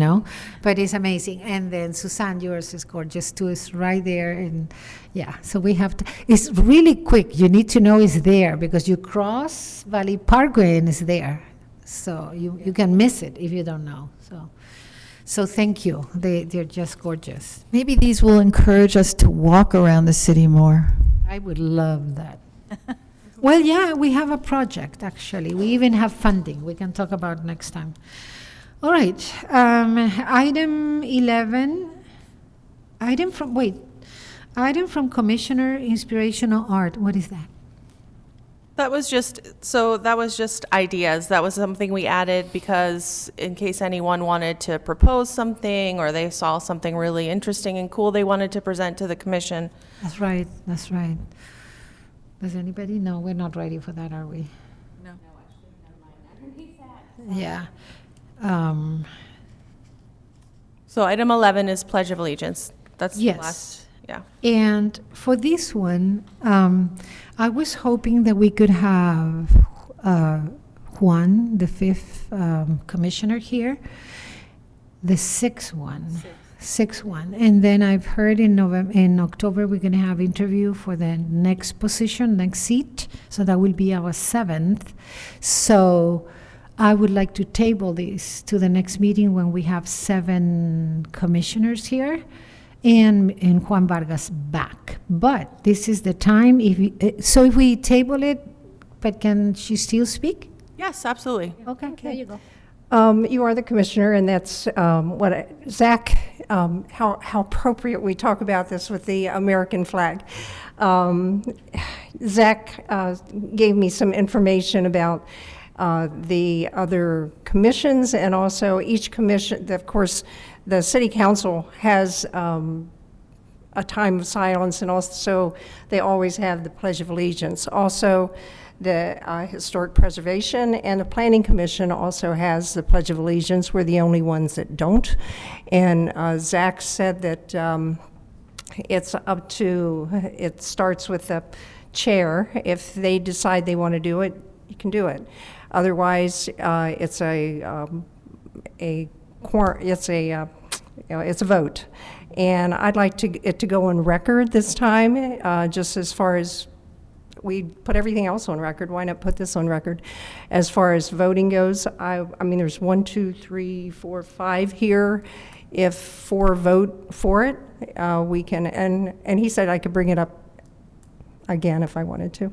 But it's amazing. And then Suzanne, yours is gorgeous too. It's right there. And yeah, so we have to, it's really quick. You need to know it's there because you cross Valley Parkway and it's there. So you can miss it if you don't know. So thank you. They're just gorgeous. Maybe these will encourage us to walk around the city more. I would love that. Well, yeah, we have a project, actually. We even have funding. We can talk about next time. All right. Item 11. Item from Commissioner Inspirational Art. What is that? That was just ideas. That was something we added because in case anyone wanted to propose something or they saw something really interesting and cool they wanted to present to the commission. That's right, that's right. Does anybody? No, we're not ready for that, are we? No. Yeah. So item 11 is Pledge of Allegiance. That's the Yes. last, yeah. And for this one, I was hoping that we could have Juan, the fifth commissioner here, the sixth one. Sixth one. And then I've heard in October, we're going to have interview for the next position, next seat. So that will be our seventh. So I would like to table this to the next meeting when we have 7 commissioners here and Juan Vargas back. But this is the time, so if we table it, but can she still speak? Yes, absolutely. Okay, there you go. You are the commissioner, and that's Zach, how appropriate we talk about this with the American flag. Zach gave me some information about the other commissions, and also each commission, of course, the city council has a time of silence, and also they always have the Pledge of Allegiance. Also, the Historic Preservation and the Planning Commission also has the Pledge of Allegiance. We're the only ones that don't. And Zach said that it's up to, it starts with the chair. If they decide they want to do it, you can do it. Otherwise, it's a vote. And I'd like it to go on record this time, just as far as we put everything else on record. Why not put this on record? As far as voting goes, I mean, there's 1, 2, 3, 4, 5 here. If 4 vote for it, we can, and he said I could bring it up again if I wanted to.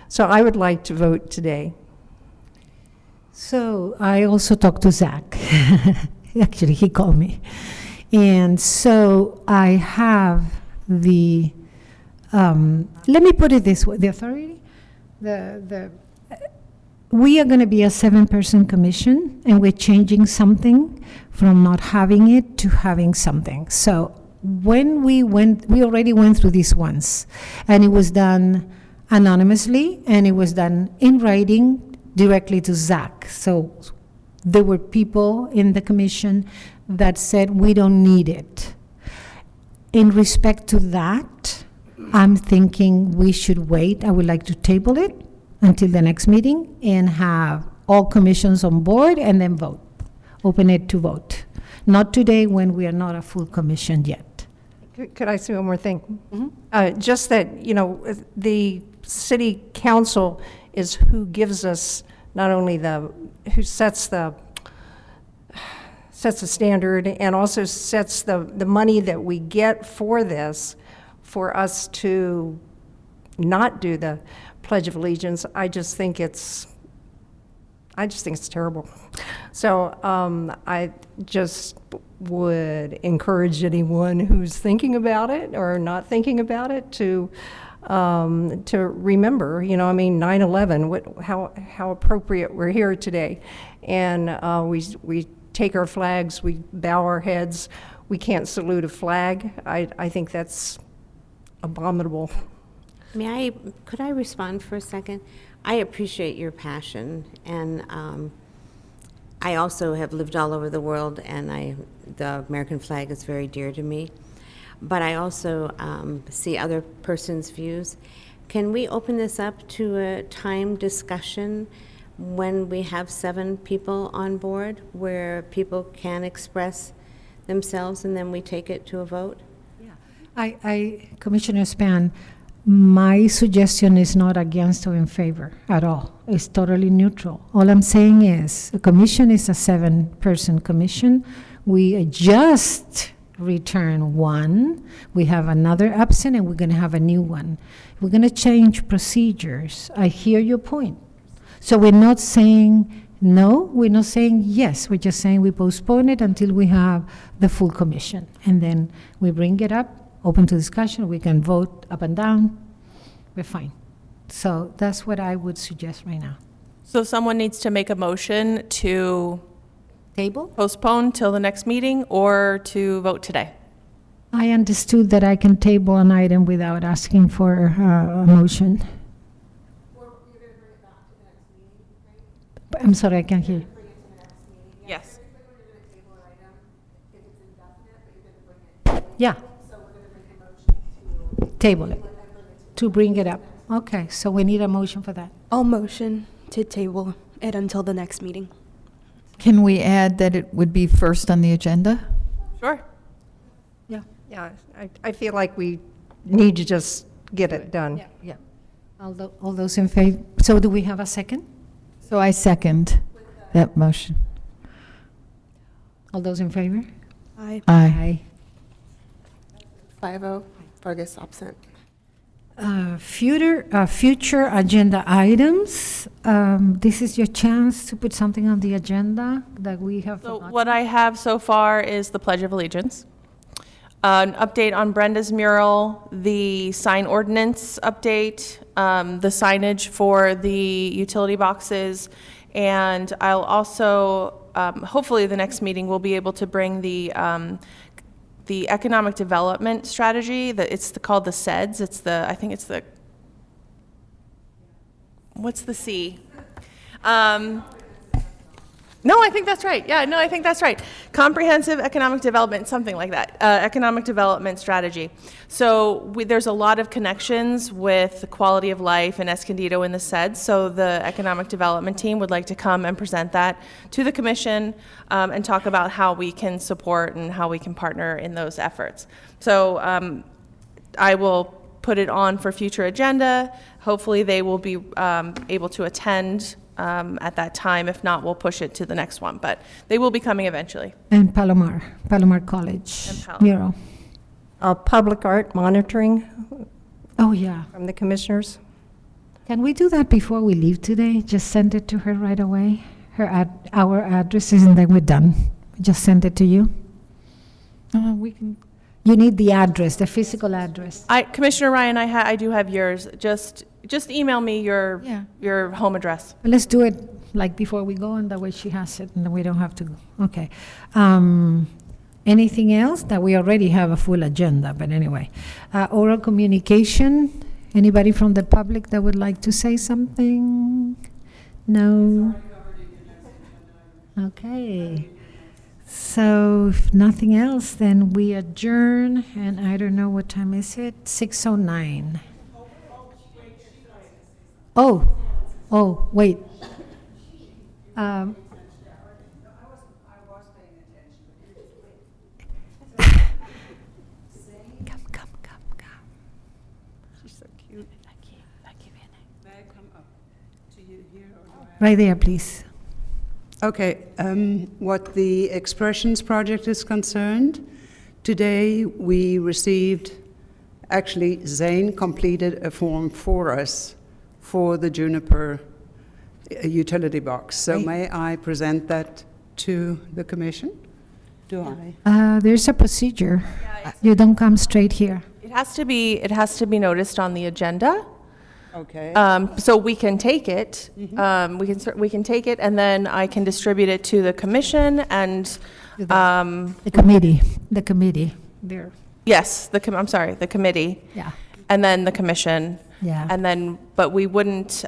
So I would like to vote today. So I also talked to Zach. Actually, he called me. And so I have the, let me put it this way, the authority, we are going to be a 7-person commission, and we're changing something from not having it to having something. So when we already went through this once, and it was done anonymously, and it was done in writing directly to Zach. So there were people in the commission that said, we don't need it. In respect to that, I'm thinking we should wait. I would like to table it until the next meeting and have all commissions on board and then vote. Open it to vote. Not today when we are not a full commission yet. Could I say one more thing? Just that, the city council is who gives us not only who sets the standard and also sets the money that we get for this, for us to not do the Pledge of Allegiance. I just think it's terrible. So I just would encourage anyone who's thinking about it or not thinking about it to remember, 9/11, how appropriate we're here today. And we take our flags, we bow our heads, we can't salute a flag. I think that's abominable. Could I respond for a second? I appreciate your passion, and I also have lived all over the world, and the American flag is very dear to me. But I also see other persons' views. Can we open this up to a time discussion when we have 7 people on board, where people can express themselves, and then we take it to a vote? Commissioner Span, my suggestion is not against or in favor at all. It's totally neutral. All I'm saying is the commission is a 7-person commission. We just return 1. We have another absent, and we're going to have a new one. We're going to change procedures. I hear your point. So we're not saying no, we're not saying yes. We're just saying we postpone it until we have the full commission. And then we bring it up, open to discussion. We can vote up and down. We're fine. So that's what I would suggest right now. So someone needs to make a motion to Table? postpone till the next meeting or to vote today. I understood that I can table an item without asking for a motion. I'm sorry, I can't hear. Yes. Yeah. Table it, to bring it up. Okay, so we need a motion for that. I'll motion to table it until the next meeting. Can we add that it would be first on the agenda? Sure. Yeah, I feel like we need to just get it done. Yeah. All those in favor, so do we have a second? So I second that motion. All those in favor? Aye. Aye. 5-0, Vargas absent. Future agenda items. This is your chance to put something on the agenda that we have So forgotten. what I have so far is the Pledge of Allegiance, an update on Brenda's mural, the sign ordinance update, the signage for the utility boxes, and I'll also, hopefully the next meeting, we'll be able to bring the economic development strategy, called the SEDS, what's the C? No, I think that's right. Yeah, no, I think that's right. Comprehensive Economic Development, something like that. Economic Development Strategy. So there's a lot of connections with the quality of life in Escondido in the SEDS. So the Economic Development team would like to come and present that to the commission and talk about how we can support and how we can partner in those efforts. So I will put it on for future agenda. Hopefully they will be able to attend at that time. If not, we'll push it to the next one, but they will be coming eventually. And Palomar College And Palomar. mural. Public art monitoring Oh, yeah. from the commissioners. Can we do that before we leave today? Just send it to her right away? Our addresses, and then we're done. Just send it to you? We can. You need the address, the physical address. Commissioner Ryan, I do have yours. Just email me your home address. But let's do it like before we go, and that way she has it, and then we don't have to go. Okay. Anything else? That we already have a full agenda, but anyway. Oral communication. Anybody from the public that would like to say something? No? Okay. So if nothing else, then we adjourn, and I don't know what time is it? 6:09. Oh, wait. Come. She's so cute. Right there, please. Okay, what the Expressions project is concerned, today we received, actually Zane completed a form for us for the Juniper utility box. So Great. may I present that to the commission? Do I? There's a procedure. You don't come straight here. It has to be noticed on the agenda. Okay. So we can take it. We can take it, and then I can distribute it to the commission and. The committee. There. Yes, I'm sorry, the committee. Yeah. And then the commission. Yeah. And then, but we wouldn't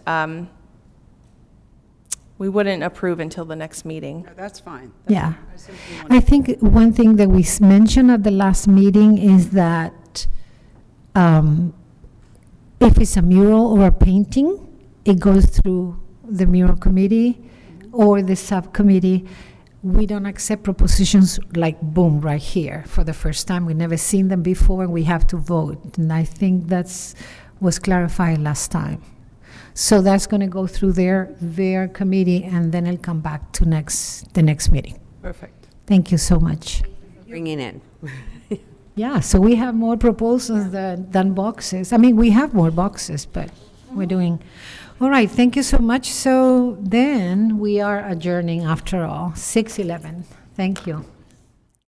approve until the next meeting. No, that's fine. Yeah. I simply want I think one thing that we mentioned at the last meeting is that if it's a mural or a painting, it goes through the mural committee or the subcommittee. We don't accept propositions like boom right here for the first time. We've never seen them before, and we have to vote. And I think was clarified last time. So that's going to go through their committee, and then it'll come back to the next meeting. Perfect. Thank you so much. Bringing in. Yeah, so we have more proposals than boxes. I mean, we have more boxes, but we're doing, all right, thank you so much. So then we are adjourning after all, 6:11. Thank you.